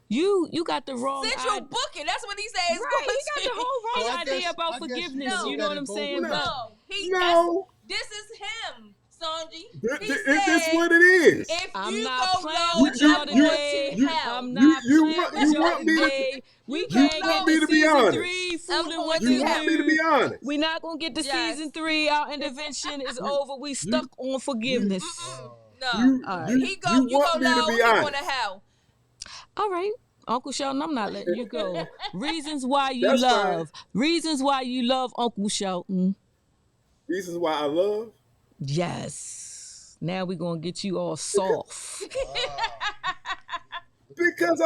you got the wrong Central idea. booking. That's what he said. It's Right, going he got to. the whole So wrong I idea guess about I guess you forgiveness. can No. You look know at what it I'm both saying? ways. But No, No, this is him, Sonji. He it's said what it is. if I'm you not go playing low, with y'all I'm going today. to you hell. I'm not playing with you y'all want me to today. We You you can't go get want to me to be season honest. 3 I'm fooling going with to You the want me to be dude. honest. We're not gonna get to Yes. season 3. Our intervention is over. We You stuck on you forgiveness. No. All right. You want go me to low, be he going to honest. hell. All right. Uncle Shelton, I'm not letting you go. Reasons why you That's fine. love. Reasons why you love Uncle Shelton. Reasons why I love. Yes. Now we're gonna get you all soft. Because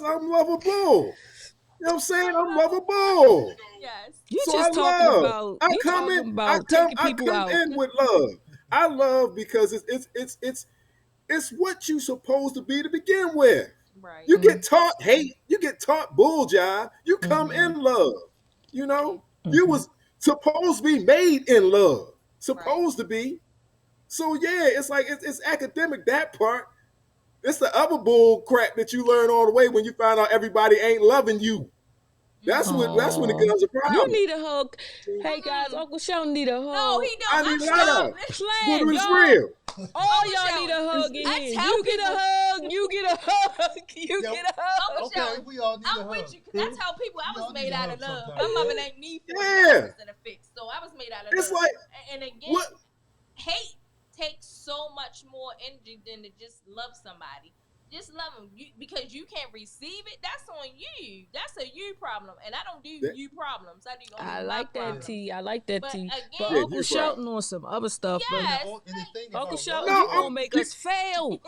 I'm lovable. You know what I'm saying? I'm lovable. Yes. You So I just talking love. about you talking I about taking I people come out. in with love. I love because it's what you supposed to be to begin with. Right. You get taught hate, you get taught bull jive, you come Mm-hmm. in love. You know? You Mm-hmm. was supposed to be made in love. Right. Supposed to be. So yeah, it's like it's academic that part. It's the other bull crap that you learn all the way when you find out everybody ain't loving you. That's when it Oh, becomes a you problem. need a hug. Hey guys, Mm-mm. Uncle Shelton need a No, hug. he don't. I need Stop love. But playing, it's y'all. real. All Uncle y'all need a Shelton, hug in I here. tell You get a people, hug. You get a hug. You Yeah, get a hug. Uncle Okay, Shelton, we all need a I'm hug. with you because I tell people I We was all need made a out hug of love. sometimes. My mother named me Yeah. 40% of fix, so I was made out of It's love. like And again, what hate takes so much more energy than to just love somebody. Just love them because you can't receive it. That's on you. That's a you problem, and I don't do that, you problems. I do only I my like that problems. T. I like that But T. But again, yeah, Uncle you problem. Shelton on some other stuff. And But yes, and the thing Uncle about Shelton, love, you No, gonna though, make us fail.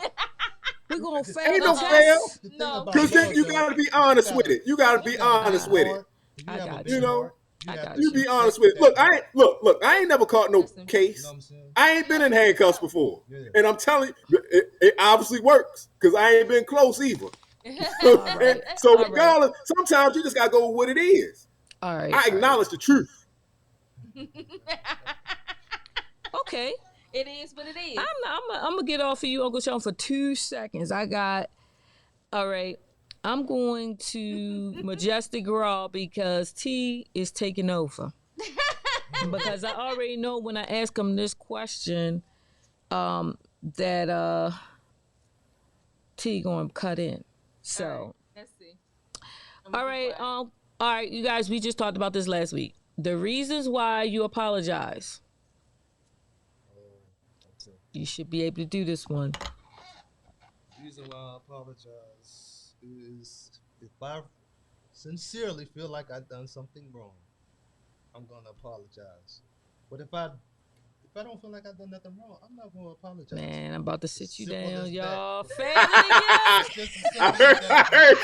We gonna fail ain't the no fail. test. the thing no. about Cause then love, you though, gotta be you honest with gotta it. You gotta you be got a big honest with it. heart. If you I have a got big You you. know, heart, you I have got to you you. be protect honest with it. that Look, heart. I ain't never caught no Listen. You know case. what I'm saying? I ain't been in handcuffs before. Yeah. And I'm telling you, it obviously works because I ain't been close either. All right. So All right. regardless, sometimes you just gotta go with what it is. All right. I All right. acknowledge the truth. Okay. It is what it is. I'm gonna get off of you, Uncle Sean, for 2 seconds. All right. I'm going to Majestic Raw because T is taking over. Because I already know when I ask him this question, that T going to cut in. So, All right, let's see. all right, you guys, we just talked about this last week. The reasons why you apologize. Okay. You should be able to do this one. The reason why I apologize is if I sincerely feel like I've done something wrong, I'm gonna apologize. But if I don't feel like I've done nothing wrong, I'm not gonna apologize. Man, I'm about to sit As you simple down, as y'all. that. Failing again. It's just as I simple as that. heard,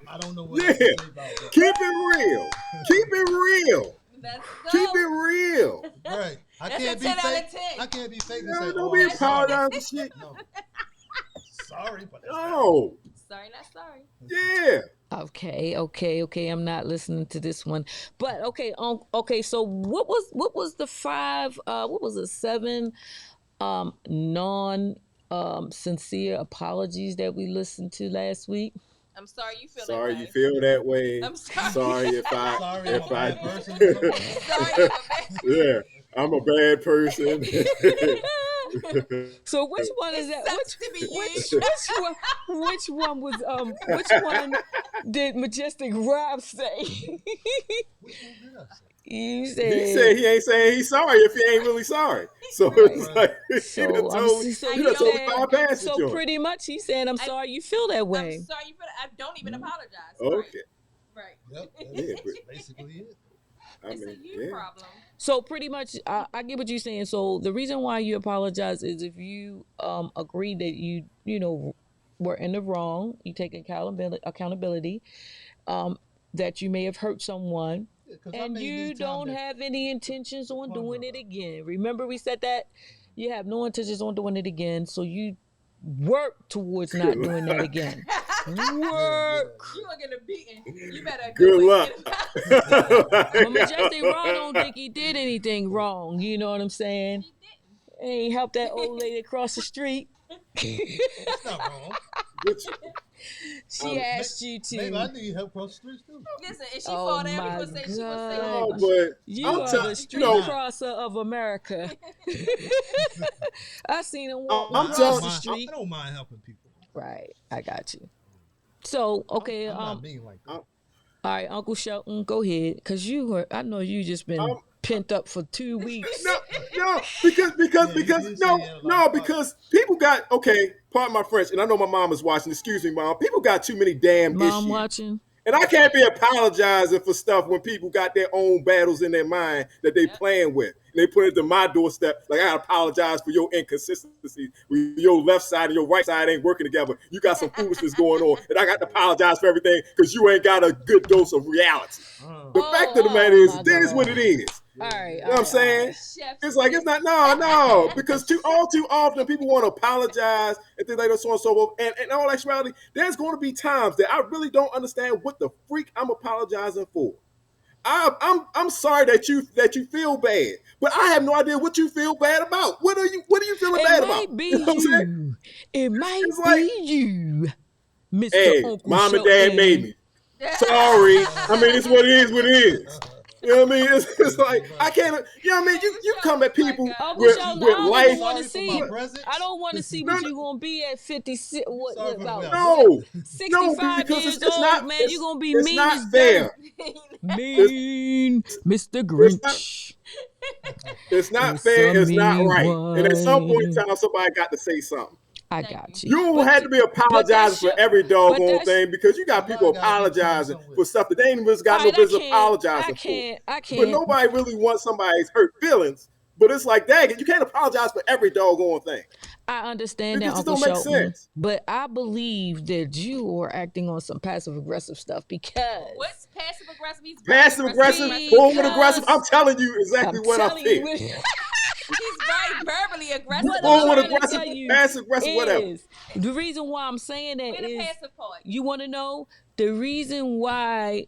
I don't know what yeah, else to say about that. keep it real. Keep it real. Let's go. Keep it real. Right. I That's can't a be 10 out fake. of 10. I can't be fake and No, say, don't "Oh, be I'm sorry." apologizing shit. No. Sorry, but that's No. Sorry, not sorry. Yeah. Okay. I'm not listening to this one. But okay. So what was the 5? What was it? 7 non sincere apologies that we listened to last week. I'm sorry you feel Sorry that you way. feel that way. I'm sorry. Sorry if I Sorry, I'm a if I bad person. Or something. Sorry, I'm a bad. yeah, I'm a bad person. So which one is It that? sucks to be Which you. which one was which one did Majestic Rob say? Which one did I say? You He said said he ain't saying he's sorry if he ain't really sorry. So right. it's like So you done totally said bypassed the so joint. pretty much he said I'm I- sorry you feel that I'm way. sorry you feel that. I don't even apologize. Okay. Right. Yep, Yeah, that's but basically it. I It's a mean, you yeah. problem. So pretty much, I get what you're saying. So the reason why you apologize is if you agree that you know were in the wrong, you take accountability, that you may have hurt someone, Because I and may you need time don't to have any intentions on ponder doing it about it. again. Remember we said that you have no intentions on doing it again, so you work towards not doing that again. Work. You are getting beaten. You better Good go luck. and get about. But Majestic Raw don't think he did anything wrong. You know what I'm saying? He didn't. He ain't helped that old lady across the street. It's not wrong. Which, She asked you Maybe I to. need help cross the streets too. Listen, if she Oh fall down, he my gonna say she gonna say no, God. but You I'm are telling the you street know, crosser of America. I seen him walk I'm across telling- the I street. don't mind helping people. Right, I got you. So okay, I'm not mean like that. all right, Uncle Shelton, go ahead, cause I know you just been I'm- pent up for 2 weeks. no, because Yeah, you did say no, you had a lot no, of because people got okay. Pardon my French, and I know my mom is watching. Excuse me, mom. People got too many damn Mom issues. watching. And I can't be apologizing for stuff when people got their own battles in their mind that they playing with. And they put it to my doorstep. Like, I gotta apologize for your inconsistency. Your left side and your right side ain't working together. You got some foolishness going on. And I got to apologize for everything because you ain't got a good dose of reality. The fact of the matter is, it is what it is. All right, You know what I'm saying? Chef It's like, it's not, no, because too often people want to apologize and things like that, so on and so forth. And in all actuality, there's going to be times that I really don't understand what the freak I'm apologizing for. I'm sorry that you feel bad, but I have no idea what you feel bad about. What are you feeling bad about? It might be You know what I'm saying? you. It might It's like, be you, Mr. hey, Uncle mom and Shelton. dad made me. Sorry. I mean, it's what it is, what it is. You know what I mean? It's like, I can't, you know what I mean? You come at people Uncle with Shelton, I with don't life. even want to Sorry for see. my presence. I don't want to see No, what you gonna be at 56. What sorry for about the no, 65 because years it's old, not, man? You gonna be it's mean not as fair. dirt. Mean, Mr. It's not, Grinch. it's not It's fair. a It's not mean right. And at some point in one. time, somebody got to say something. I Thank got You you. don't But have to be apologizing for every doggone thing because you got people Somebody gotta be coming apologizing somewhere. for stuff that they ain't even got all no right, business apologizing I for. But can't. nobody really wants somebody's hurt feelings. But it's like, dang it, you can't apologize for every doggone thing. I understand It that, just Uncle don't make Shelton, sense. but I believe that you are acting on some passive aggressive stuff because What's passive aggressive? He's Passive aggressive, Because- forward aggressive. I'm telling you exactly I'm what I telling feel. you. He's very verbally aggressive. What Forward I'm trying to aggressive, tell you passive aggressive, whatever. is the reason why I'm saying that We're the is passive part. you want to know the reason why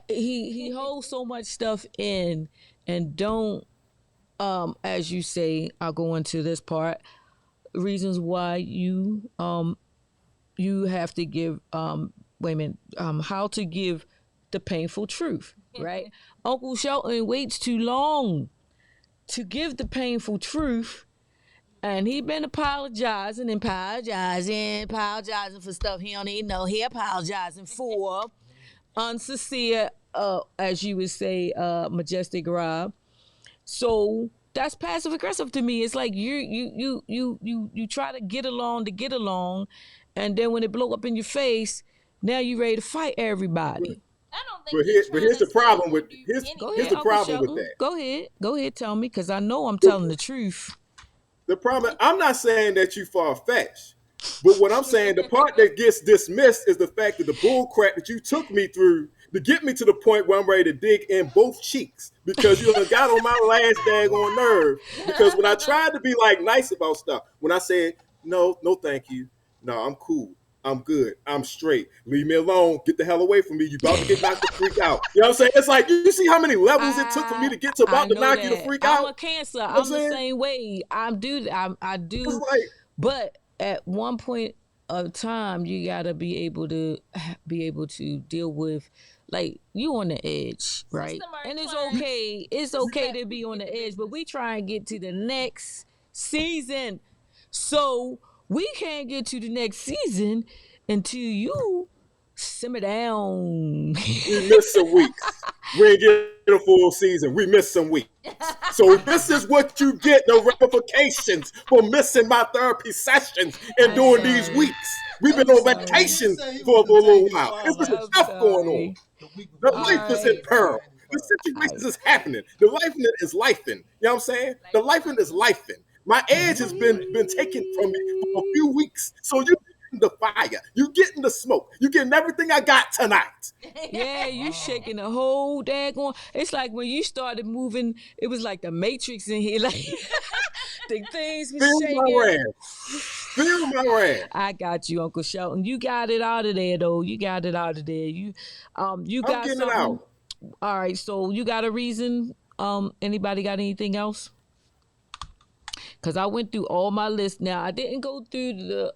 he holds so much stuff in and don't as you say, I'll go into this part, reasons why you have to give wait a minute how to give the painful truth, right? Uncle Shelton waits too long to give the painful truth, and he been apologizing for stuff he don't even know he apologizing for, unsincere, as you would say, Majestic Rob. So that's passive aggressive to me. It's like you try to get along, and then when it blow up in your face, now you ready to fight everybody. I don't think But he's here's the problem with here's Go here's ahead, the Uncle problem with Shelton. that. Go ahead, tell me, because I know I'm telling the truth. The problem, I'm not saying that you far fetched, but what I'm saying, the part that gets dismissed is the fact that the bull crap that you took me through to get me to the point where I'm ready to dig in both cheeks because you done got on my last daggone nerve. Because when I tried to be like nice about stuff, when I said no, thank you, no, I'm cool. I'm good. I'm straight. Leave me alone. Get the hell away from me. You about to get knocked the freak out. You know what I'm saying? It's like, you see how many levels it took for me to get to about to knock you the freak out? I'm a Cancer. You know I'm the same way. I do. It's like, But at one point, of time you gotta be able to deal with, like, you on the edge, right? System are And it's clerks. okay, it's okay to be on the edge, but we try and get to the next season. So we can't get to the next season until you simmer down. We missed some weeks. We ain't get a full season. We missed some weeks. So this is what you get, the ramifications for missing my therapy sessions and I'm during these sorry. weeks. We've been I'm on sorry. He didn't vacation say he for was a gonna little take his while. There's file been out I'm stuff going on. sorry. the week The before he life is Alright. in graduated from peril. The 95. situation Alright. is happening. The life in it is lifing. You know what I'm saying? The life in is lifing. My edge has been taken from me for a few weeks. So you getting the fire. You getting the smoke. You getting everything I got tonight. Yeah, you Wow. shaking the whole daggone. It's like when you started moving, it was like the Matrix in here. Like the things was Feel my shaking. wrath. Feel my wrath. I got you, Uncle Shelton. You got it out of there though. You got it out of there. You I'm got getting it something. out. All right, so you got a reason. Anybody got anything else? Cause I went through all my list. Now I didn't go through the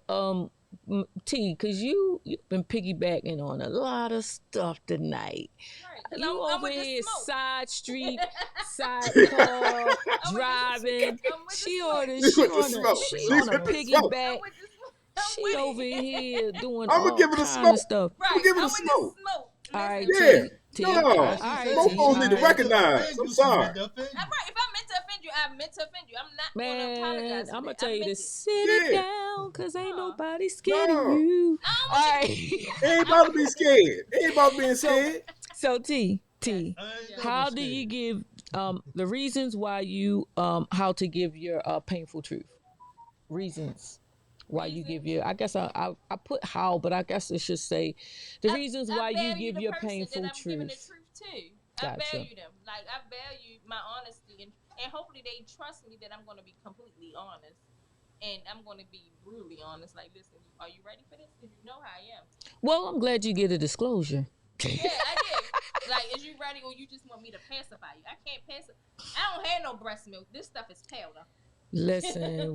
T, cause you've been piggybacking on a lot of stuff tonight. Right, because You I'm over with the here smoke. side street, side car, I'm driving. with the She smoke. on a She she with the on a smoke. she She's on a with the smoke. piggyback. I'm with the smoke. I'm She with over it. here doing I'm gonna all give it a kind of smoke. stuff. I'm gonna Right, give it a I'm with the smoke. smoke. All right, Listen, Yeah. T. No. All As she right, said, Smoke she, T. folks she All need to meant right. to recognize. offend I'm you. She meant sorry. to offend I'm you. right. If I meant to offend you, I meant to offend you. I'm not going to Man, apologize for I'm gonna that. tell I you meant to it. sit it Yeah. down, cause ain't No, nobody scared of No. you. I don't All want right. you to. Ain't I about to want be you. scared. Ain't about being so scared. so T Yes. T. I ain't Yes. never How do you scared. give the reasons why you how to give your painful truth? Reasons why you give Reasons. your, I guess I put how, but I guess it should say the reasons I why you value give the your person that painful I'm giving the truth. truth to. I Gotcha. value them. Like I value my honesty, and hopefully they trust me that I'm going to be completely honest, and I'm going to be brutally honest. Like, listen, are you ready for this? Because you know how I am. Well, I'm glad you get a disclosure. Yeah, I did. Like, is you ready, or you just want me to pacify you? I can't pacify. I don't have no breast milk. This stuff is powder. Listen,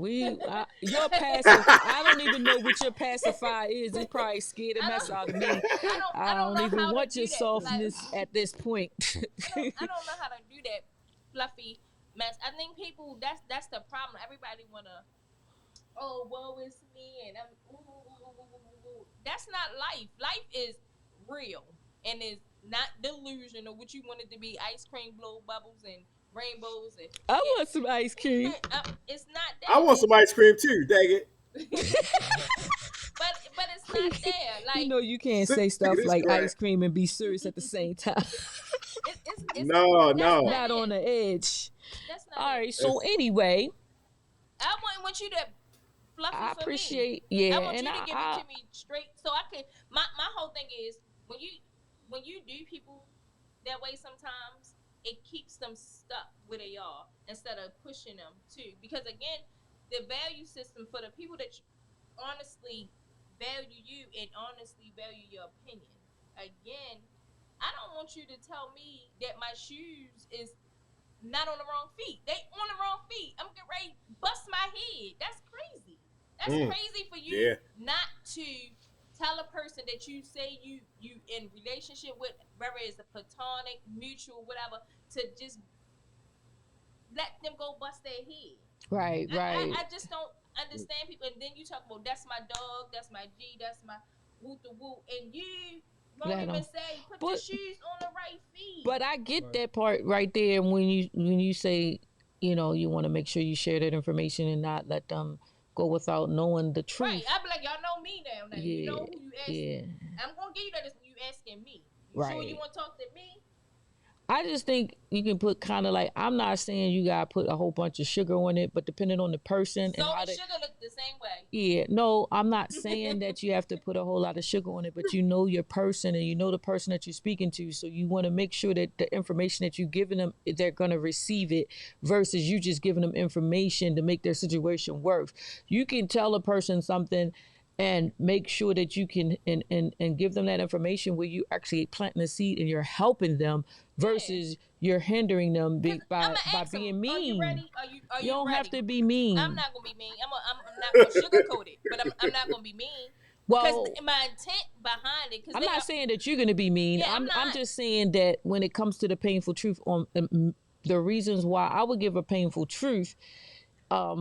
your pacifier. I don't even know what your pacifier is. It's probably scared the I mess don't. out of me. I I don't don't know even how to want your do that. Like, softness at this point. I don't know how to do that fluffy mess. I think people that's the problem. Everybody wanna, oh, woe is me, and I'm ooh, ooh, ooh, ooh, ooh, ooh. That's not life. Life is real and is not delusional, what you want it to be. Ice cream blow bubbles and rainbows and I want some ice cream. it's not I that. want some ice cream too, dang it. But it's not there. You Like know you can't Sick say of stuff this like crap. ice cream and be serious at the same time. it's No, that's no. not Not on it. the edge. That's not All it. right. So That's anyway, I wouldn't want you to fluffy I for me. appreciate, I yeah, want and you to give it I to me straight so I can my whole thing is when you do people that way sometimes it keeps them stuck where they are instead of pushing them too. Because again, the value system for the people that honestly value you and honestly value your opinion. Again, I don't want you to tell me that my shoes is not on the wrong feet. They on the wrong feet. I'm getting ready to bust my head. That's crazy. That's mm, crazy for you yeah. not to tell a person that you say you in relationship with, whether it's a platonic, mutual, whatever, to just let them go bust their head. right, right. I just don't understand people. And then you talk about that's my dog, that's my G, that's my woo to woo, and you won't Let even 'em. say put the But shoes on the right feet. but I get Right. that part right there when you say, you want to make sure you share that information and not let them go without knowing the Right. truth. I be like, y'all know me now. Now you Yeah, know who you yeah, asking. I'm gonna give you that when you asking me. You sure you right. want to talk to me? I just think you can put kind of like, I'm not saying you gotta put a whole bunch of sugar on it, but depending on the person and Salt how and they, sugar look the same way. yeah, no, I'm not saying that you have to put a whole lot of sugar on it, but you know your person and you know the person that you're speaking to, so you want to make sure that the information that you're giving them, they're gonna receive it, versus you just giving them information to make their situation worse. You can tell a person something and make sure that you can and give them that information where you actually planting a seed and you're helping them Yeah. versus you're hindering them Cause I'm by gonna ask them, being are you mean. ready? Are You you don't have ready? to be I'm mean. not gonna be mean. I'm not gonna sugarcoat it, but I'm not gonna be mean. Because Well, my intent behind it. Because I'm not saying that you're going to be mean. Yeah, I'm I'm not. just saying that when it comes to the painful truth on the reasons why I would give a painful truth. Are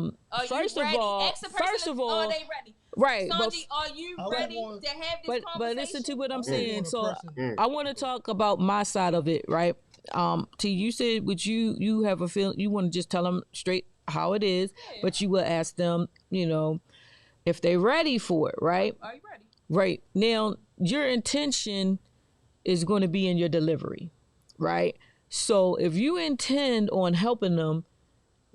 First you of ready? all, Ask the person. first of Are all, they ready? right, Sonji, are you I would ready want, to have this but listen to conversation? what I I'm would saying. want a So person. I want to talk about my side of it, right? T, you said would you have a feel you want to just tell them straight how it is, Yeah. but you will ask them, if they're ready for it, right? Are you ready? Right. Now, your intention is going to be in your delivery, right? So if you intend on helping them,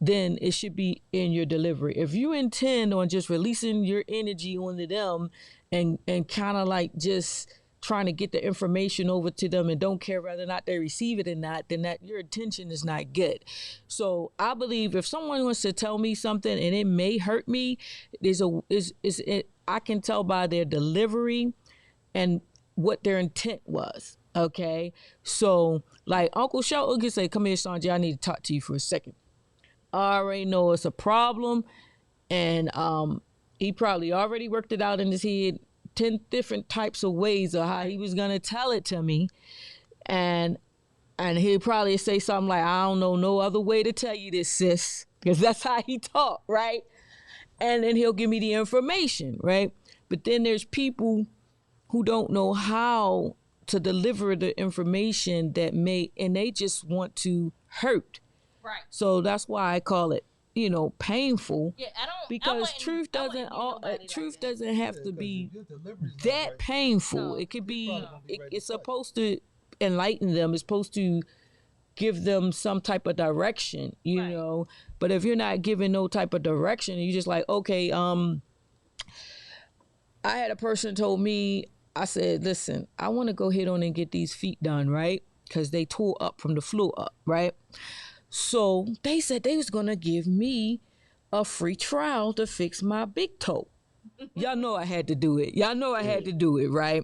then it should be in your delivery. If you intend on just releasing your energy onto them and kind of like just trying to get the information over to them and don't care whether or not they receive it or not, then that your intention is not good. So I believe if someone wants to tell me something and it may hurt me, I can tell by their delivery and what their intent was. Okay. So like Uncle Shelton can say, come here, Sonji, I need to talk to you for a second. I already know it's a problem, and he probably already worked it out in his head 10 different types of ways of how he was gonna tell it to me, and he'll probably say something like, I don't know no other way to tell you this, sis, because that's how he talk, right? And then he'll give me the information, right? But then there's people who don't know how to deliver the information and they just want to hurt. Right. So that's why I call it, painful. Yeah, I don't. Because truth doesn't have Yeah, to 'cause be if your delivery's not that right, painful. No. It could He's be. probably gonna be ready to It's fight. supposed to enlighten them. It's supposed to give them some type of direction, Right. But if you're not giving no type of direction, you just like, okay, I had a person told me, I said, listen, I want to go ahead on and get these feet done, right? Because they tore up from the floor up, right? So they said they was gonna give me a free trial to fix my big toe. Y'all know I had to do it. Y'all know I had to do it, right?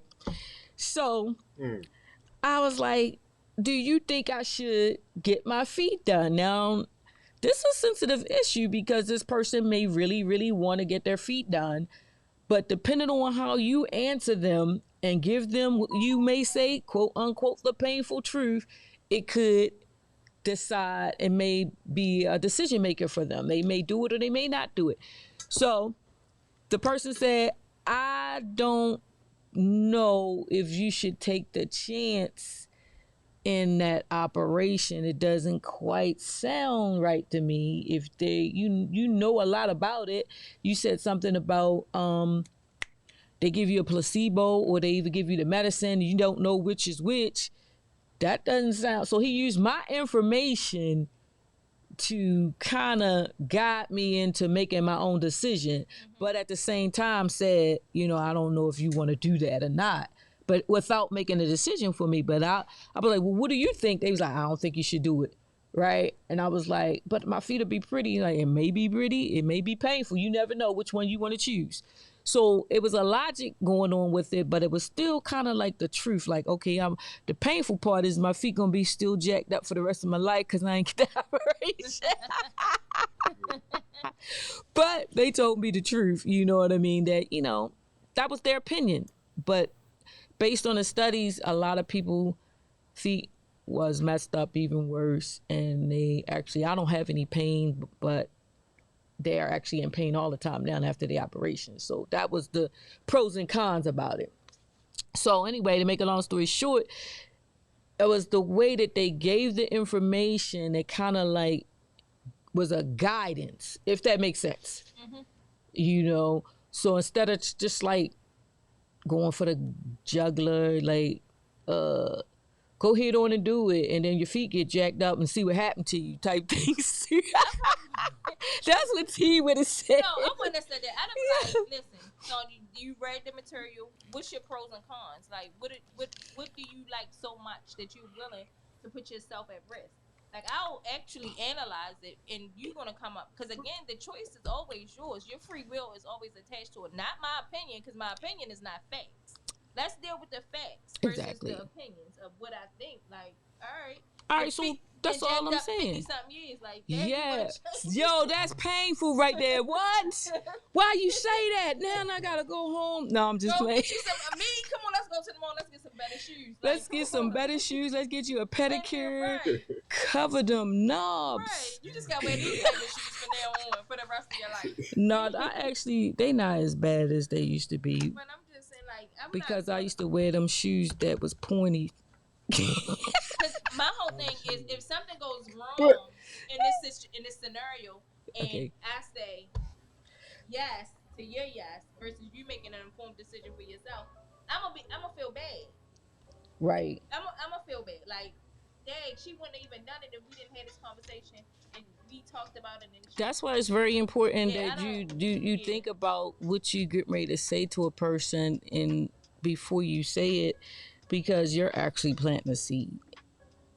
So I was like, do you think I should get my feet done? Now, this is a sensitive issue because this person may really, really want to get their feet done. But depending on how you answer them and give them what you may say, quote unquote, the painful truth, it could decide and may be a decision maker for them. They may do it or they may not do it. So the person said, I don't know if you should take the chance in that operation. It doesn't quite sound right to me. If you know a lot about it. You said something about they give you a placebo or they even give you the medicine, you don't know which is which. That doesn't sound. So he used my information to kind of guide me into making my own decision, but at the same time said, I don't know if you want to do that or not, but without making a decision for me. But I'll be like, well, what do you think? They was like, I don't think you should do it. Right. And I was like, but my feet will be pretty. Like, it may be pretty. It may be painful. You never know which one you want to choose. So it was a logic going on with it, but it was still kind of like the truth. Like, okay, the painful part is my feet going to be still jacked up for the rest of my life because I ain't get the operation. But they told me the truth. You know what I mean? That, that was their opinion. But based on the studies, a lot of people feet was messed up even worse, and I don't have any pain, but they are actually in pain all the time now after the operation. So that was the pros and cons about it. So anyway, to make a long story short, it was the way that they gave the information that kind of like was a guidance, if that makes sense. So instead of just like going for the juggler, like go ahead on and do it, and then your feet get jacked up and see what happened to you type things. That's what T would have said. No, I wouldn't have said that. I'd have been like, listen, so you read the material. What's your pros and cons? Like, what do you like so much that you're willing to put yourself at risk? Like, I'll actually analyze it, and you're gonna come up, because again, the choice is always yours. Your free will is always attached to it, not my opinion, because my opinion is not facts. Let's deal with the facts versus Exactly. the opinions of what I think. Like, all right, All And right, so fi- that's and all jacked I'm up 50 saying. something years. Like, damn, you Yeah. wanna change? Yo, that's painful right there. What? Why you say that? Now I gotta go home. No, I'm just Go playing. get you some. Me, come on, let's go to the mall. Let's get some better shoes. Like, Let's get come some on. better shoes. Let's get you a pedicure. Right. Cover them Right. knobs. You just gotta wear these type of shoes from now on for the rest of your life. No, I actually they not as bad as they used to be But I'm just saying, like, I'm because not I used to wear them shoes that was pointy. Because my whole thing is, if something goes But wrong in this scenario, and Okay. I say yes to your yes versus you making an informed decision for yourself, I'm gonna feel bad. Right. I'm gonna feel bad. Like, dang, she wouldn't have even done it if we didn't have this conversation and we talked about it. And That's why it's very important Yeah, that I you don't- do you yeah. think about what you get ready to say to a person and before you say it, because you're actually planting a seed.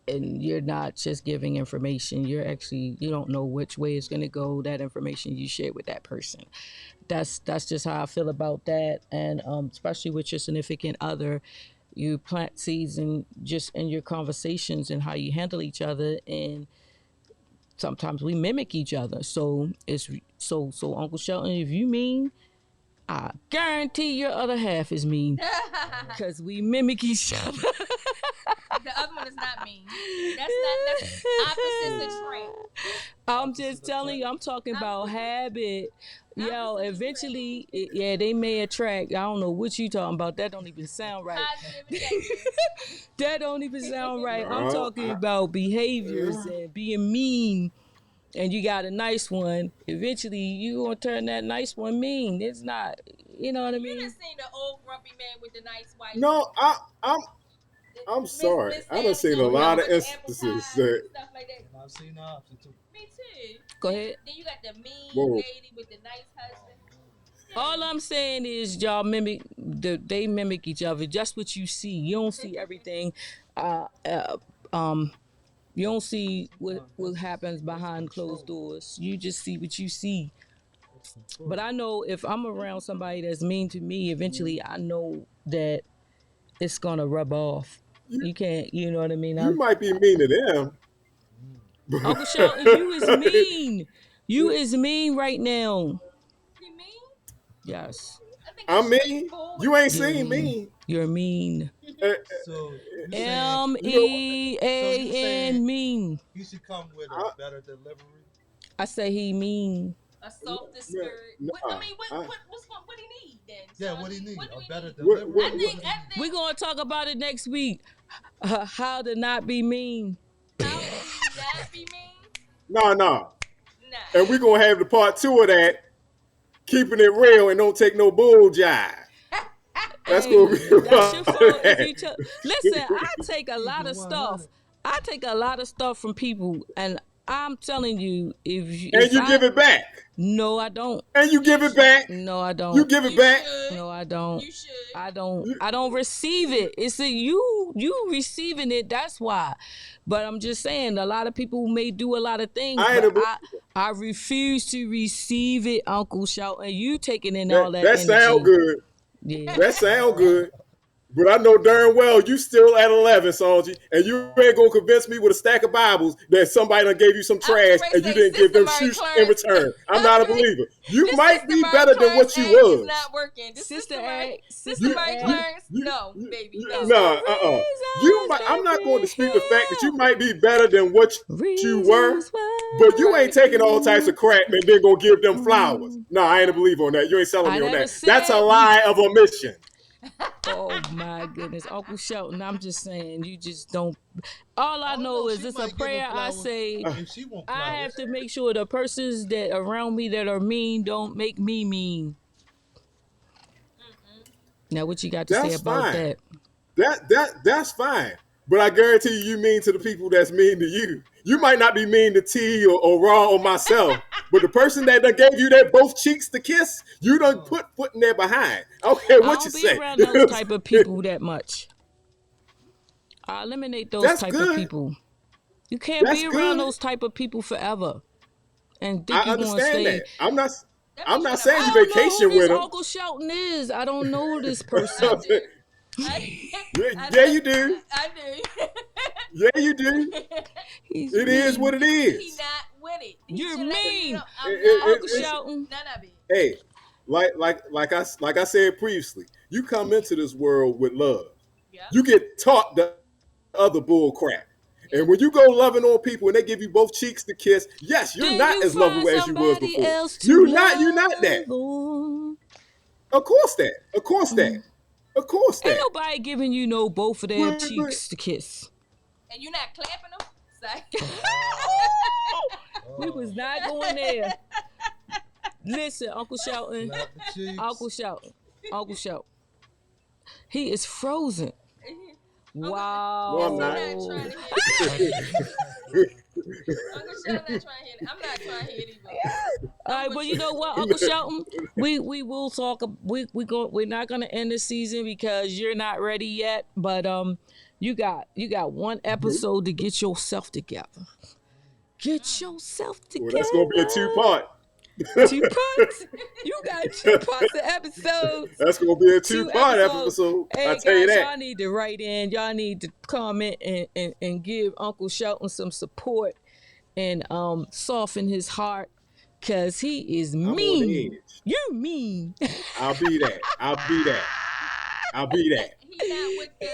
And you're not just giving information. You're actually you don't know which way it's gonna go. That information you share with that person. That's just how I feel about that. And especially with your significant other, you plant seeds and just in your conversations and how you handle each other. And sometimes we mimic each other. So it's so Uncle Shelton, if you mean, I guarantee your other half is mean because we mimic each other. The other one is not mean. That's opposites attract. I'm just telling you, I'm talking about habit. Yo, Opposites eventually, yeah, they may attract. I don't know what you talking about. That don't even sound right. Positive and negative. That don't even sound right. I'm no, talking about behaviors and being mean. And you got a nice one. Eventually, you gonna turn that nice one mean. It's not. You know what I You mean? just seen the old grumpy man with the nice wife. no, I'm sorry. I done seen a lot of instances that. Stuff like that. And I've seen the opposite too. Me too. Go ahead. Then you got the mean Whoa. lady with the nice husband. All I'm saying is y'all mimic they mimic each other. Just what you see. You don't see everything. Uh, uh, um, you don't see what happens behind closed doors. You just see what you see. It's control. But I know if I'm around somebody that's mean to me, eventually I know that it's gonna rub off. You can't. You know what I mean? You might be mean to them. Mm. Uncle Shelton, you is mean. You is mean right now. You mean? Yes, I think I'm mean. straightforward. You ain't you're seen mean. me. You're mean. Uh, So you saying MEAN mean. he should come with a I- better delivery? I say he mean. A softer Yeah, spirit. nah, I mean, what do he need then? Yeah, Sonji? what he need? What do A we better need? delivery. what- I think We're gonna talk about it next week. How to not be mean. how would that be mean? Nah. Nah. And we gonna have the part 2 of that, keeping it real and don't take no bull jive. That's Hey, gonna be that's your about fault if that. you tell. Listen, I take a lot of Keep it stuff. 100. I take a lot of stuff from people, and I'm telling you, And if you give it back. no, I don't. And you give it back. No, I You don't. give You it back. should. No, I don't. You should. I don't. You- I don't receive it. It's a you receiving it. That's why. But I'm just saying, a lot of people may do a lot of things, I ain't but a- I refuse to receive it, Uncle Shout, and you taking in all that That energy. sound good. Yeah. That sound good. But I know darn well you still at 11, Sonji, and you ain't gonna convince me with a stack of Bibles that somebody done gave you some trash ready and to you say, didn't give them Sister Mary shoes Clarence. in return. I'm not a believer. You This might Sister be Mary better than Clarence what you egg is was. not working. This Sister Sister Mary, Egg, Sister Sister Mary Egg. Clarence, no, baby, no. Nah, You might. I'm not going to dispute the fact that you might be better than what you were, Reasons why. but you ain't taking all types of crap and then gonna give them flowers. No, I ain't a believer on that. You ain't selling I me on never that. That's a said lie of omission. Oh my goodness, Uncle Shelton. I'm just saying, you just don't. All I don't know is she it's might a give him prayer I flowers say. if she want flowers. I have to make sure the persons that around me that are mean don't make me mean. Now, what you got to say That's about fine. that? That's fine. But I guarantee you mean to the people that's mean to you. You might not be mean to T or Raw or myself, but the person that done gave you that both cheeks to kiss, you done put foot in there behind. Okay, I what you don't be say? around those type of people that much. I eliminate those That's type good. of people. You can't That's be around good. those type of people forever and think I you're going to understand stay. that. I'm not That saying I you don't know vacation who this with them. Uncle Shelton is. I don't know this person. I, Yeah, you do. I do. Yeah, you do. He's It is mean. what it He is. not with it. He You're should let you mean. know I'm not Uncle with Shelton. none of it. Hey, like I said previously, you come into this world with love. Yep. You get taught the other bull crap. Yep. And when you go loving on people and they give you both cheeks to kiss, yes, you're Then not you as find lovable as you was somebody before. else to You're not that. love on. Of course that. Of course that. Mm. Of course Ain't that. nobody giving you no both of their But- cheeks to kiss. And you not clapping them? We was not going there. Listen, Uncle Shelton. Slap the cheeks. Uncle Shelton. Uncle Shelton. He is frozen. Wow. No, I'm He's not. not trying to hear it. Uncle Shelton not trying to hear it. I'm not trying to hear it either. All right, well, you know what, Uncle Shelton, we will talk. We're not gonna end the season because you're not ready yet. But you got one episode to get yourself together. Get yourself Well, together. that's gonna be a 2-part. 2 parts. You got 2 parts of episodes. That's gonna be a 2 2-part episodes. episode. Hey I guys, tell you that. y'all need to write in. Y'all need to comment and give Uncle Shelton some support and soften his heart, cause he is I'm on the mean. edge. You're mean. I'll be that. I'll be that. I'll be that. He not with the.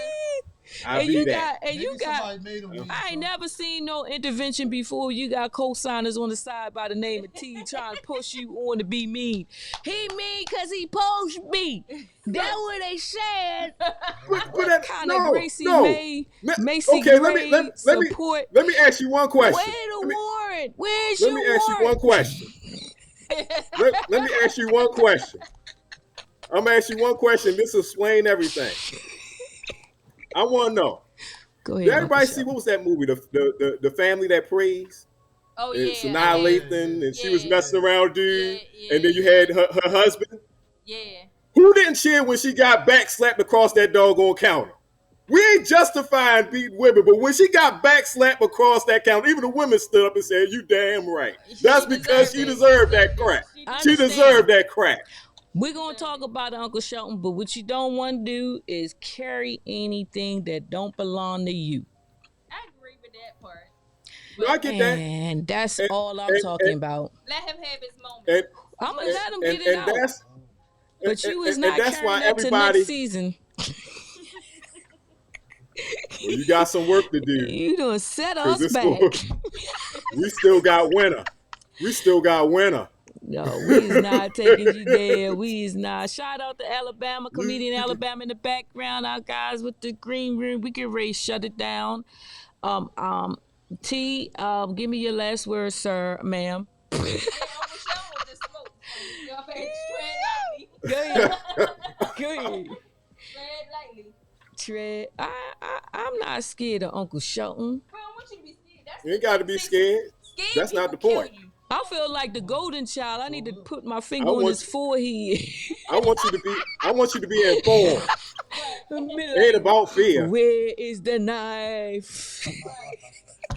I'll and be you that. got and you Maybe got. somebody made him mean I ain't something. never seen no intervention before. You got co-signers on the side by the name of T trying to push you on to be mean. He mean cause he pushed me. That's what they said. But that, Kind no, of Gracie no. May, Ma- Macy okay, Gray let me support. let me ask you one question. Where's the warrant? Where's Let your me ask you warrant? one question. Let me ask you one question. I'm gonna ask you one question. This will explain everything. I want to know. Go ahead. Did everybody Uncle see Shelton. what was that movie? The family that prays. Oh It's yeah. annihilating, and she was Yeah. messing around, dude. Yeah. And then you had her husband. Yeah. Who didn't cheer when she got back slapped across that doggone counter? We ain't justifying beating women, but when she got back slapped across that counter, even the women stood up and said, "You damn right." That's because she deserved that crap. I She understand. deserved that crap. We're gonna talk about it, Uncle Shelton, but what you don't want to do is carry anything that don't belong to you. I agree with that part. No, I get that. And that's And- all I'm talking about. Let him have his moment. And, I'm gonna let him and, get it and out. that's But you is and not that's carrying why that to everybody. next season. Well, you got some work to do. You done set 'Cause us it's back. We still got winner. We still got winner. No, we is not taking you there. We is not. Shout out to Alabama, comedian Alabama in the background. Our guys with the green room. We can raise, shut it down. T, give me your last word, sir, ma'am. Yeah, Uncle Sean with the smoke. Y'all better tread lightly. Go ahead. Go ahead. Tread lightly. Tread. I'm not scared of Uncle Shelton. Bro, I want you to be scared. That's You ain't got to be scared. Scared That's not the people point. kill you. I feel like the golden child. I need to put my finger I on want- his forehead. I want you to be informed. It ain't about fear. Where is the knife?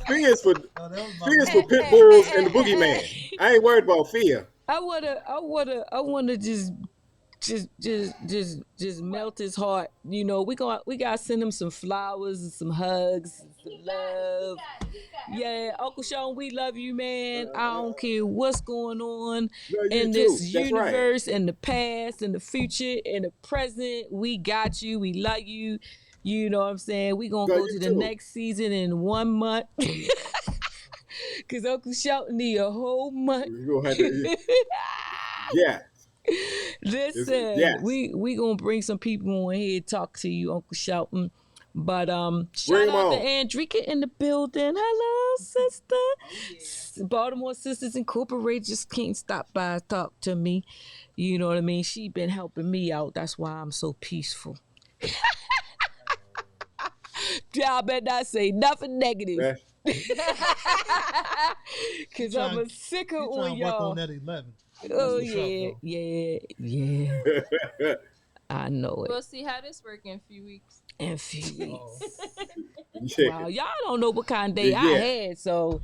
Fear is for Oh, that was my fear is for pit bulls and the boogeyman. I ain't worried about fear. I wanna just melt his heart. You know, we gotta send him some flowers and some hugs and some love. Yeah, Uncle Sean, we love you, man. I don't care what's going on No, you in too. this That's right. universe, in the past, in the future, in the present. We got you. We love you. You know what I'm saying? We gonna Love go you to the too. next season in 1 month. Cause Uncle Shelton need a whole month. You gonna have to, yeah. Listen, Yes. we gonna bring some people on here to talk to you, Uncle Shelton. But Bring shout 'em out to on. Andrika in the building. Hello, sister. Baltimore Sisters Incorporated just can't stop by and talk to me. You know what I mean? She been helping me out. That's why I'm so peaceful. Y'all better not say nothing negative. That's- Cause You I'm trying- a sicker You on trying to work y'all. on that 11. Oh what's up, yeah, though. yeah. I know it. We'll see how this work in a few weeks. In a few Oh. weeks. yeah. Wow, y'all don't know what kind of day I Yeah. had, so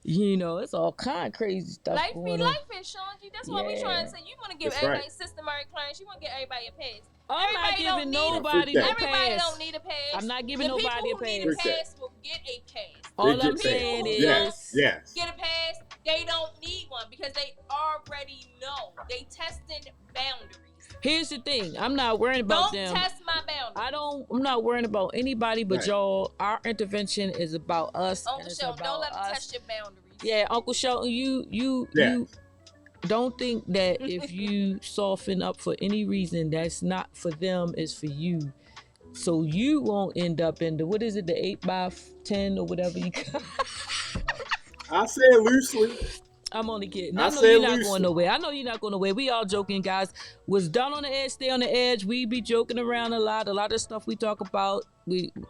you know it's all kind of crazy stuff Life going be on. life in Sonji. That's why we Yeah. trying to say you want to give That's everybody right. systematic clients. You want to give everybody a pass. I'm not Everybody don't giving need a- nobody no Freak that. Everybody pass. don't need a pass. I'm not giving the nobody people a who need pass. Freak that. pass will get a pass. All They I'm get saying paid. is, Yes. Get a pass. They don't need one because they already know. They testing boundaries. here's the thing. I'm not worrying about Don't them. test my boundaries. I'm not worrying about anybody but Right. y'all. Our intervention is about us. and Uncle it's Sheldon, don't about let them us. test your boundaries. Yeah, Uncle Shelton, you Yes. don't think that if you soften up for any reason, that's not for them, it's for you. So you won't end up in the, what is it, the 8x10 or whatever you got. I say it loosely. I'm only kidding. I I know said you're not loosely. going nowhere. I know you're not going nowhere. We all joking, guys. Was done on the edge, stay on the edge. We be joking around a lot. A lot of stuff we talk about,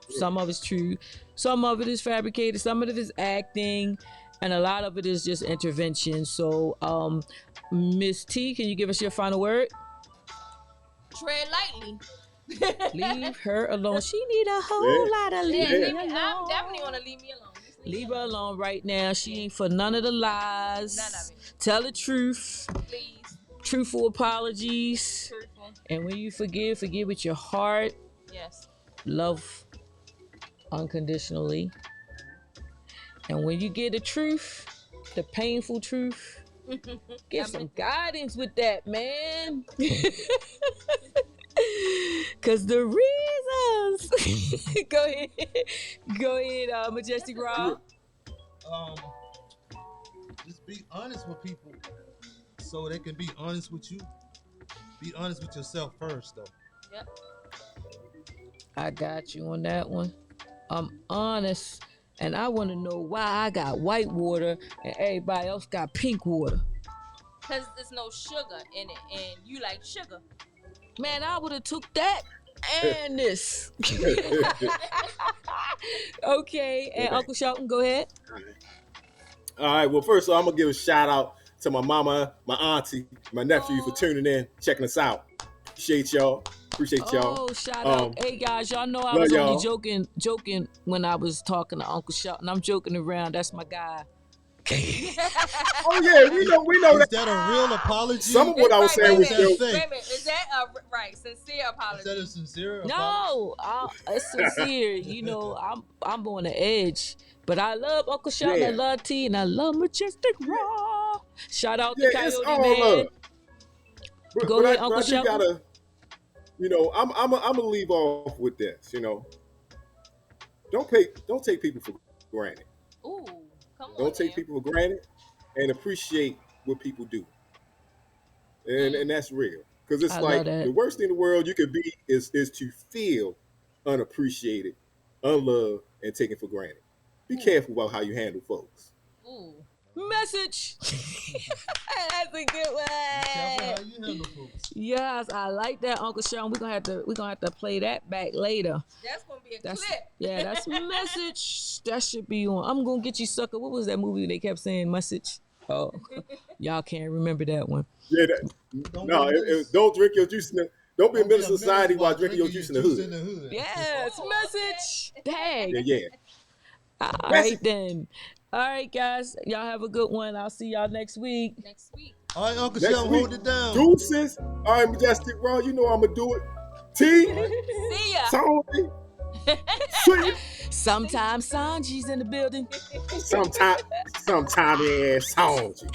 some of it's true, some of it is fabricated, some of it is acting, and a lot of it is just intervention. So, Miss T, can you give us your final word? Tread lightly. Leave her alone. She need a whole Yeah. lot of Yeah, leave Yeah. me alone. I'm definitely gonna leave me alone. Just Leave me her alone right now. She ain't for none of the lies. None of it. Tell the truth. Please. Truthful apologies. Truthful. And when you forgive with your heart. Yes. Love unconditionally. And when you get the truth, the painful truth, get some guidance with that, man. Cause the reasons. Go ahead, Majestic Rob. Just be honest with people, so they can be honest with you. Be honest with yourself first, though. Yep. I got you on that one. I'm honest, and I want to know why I got white water and everybody else got pink water. Cause there's no sugar in it, and you like sugar. Man, I would have took that and this. Okay, and Okay. Uncle Shelton, go ahead. All right. Well, first of all, I'm gonna give a shout out to my mama, my auntie, my nephew for tuning in, checking us out. Appreciate y'all. Oh, shout out. Hey guys, y'all know I was love only y'all. joking when I was talking to Uncle Shelton. I'm joking around. That's my guy. Oh yeah, we know Is that. that a real apology? Some of what I was saying was Wait a still. minute. Wait a minute. Is that a right sincere apology? Is that a sincere apology? No, it's sincere. You know, I'm on the edge, but I love Uncle Shelton. I Yeah. love T, and I love Majestic Raw. Shout out to Yeah, it's Coyote all Man. love. But, Go ahead, but Uncle I do Shelton. gotta, I'm gonna leave off with this. Don't take people for granted. Ooh, come on. Don't take now. people for granted, and appreciate what people do. And that's real, because it's I like love that. the worst thing in the world you could be is to feel unappreciated, unloved, and taken for granted. Be careful about how you handle folks. Ooh. Message. That's a good Be careful one. how you handle folks. Yes, I like that, Uncle Shelton. We're gonna have to play that back later. That's gonna be a That's clip. yeah, that's message. That should be on. I'm gonna get you, sucker. What was that movie they kept saying message? Oh, y'all can't remember that one. Yeah, Don't no, be a menace. don't drink your juice. Don't be a Don't be menace to society while drinking your juice in the hood. hood. Yes, Oh, message. Dang. Yeah. All Message. right then. All right, guys. Y'all have a good one. I'll see y'all next week. Next week. All right, Uncle Next Sheldon, week, hold it down. Deuces. All right, Majestic Raw, you know I'm gonna do it. T. See ya. Sonji. See ya. Sometimes Sonji's in the building. Sometime, yeah, Sonji.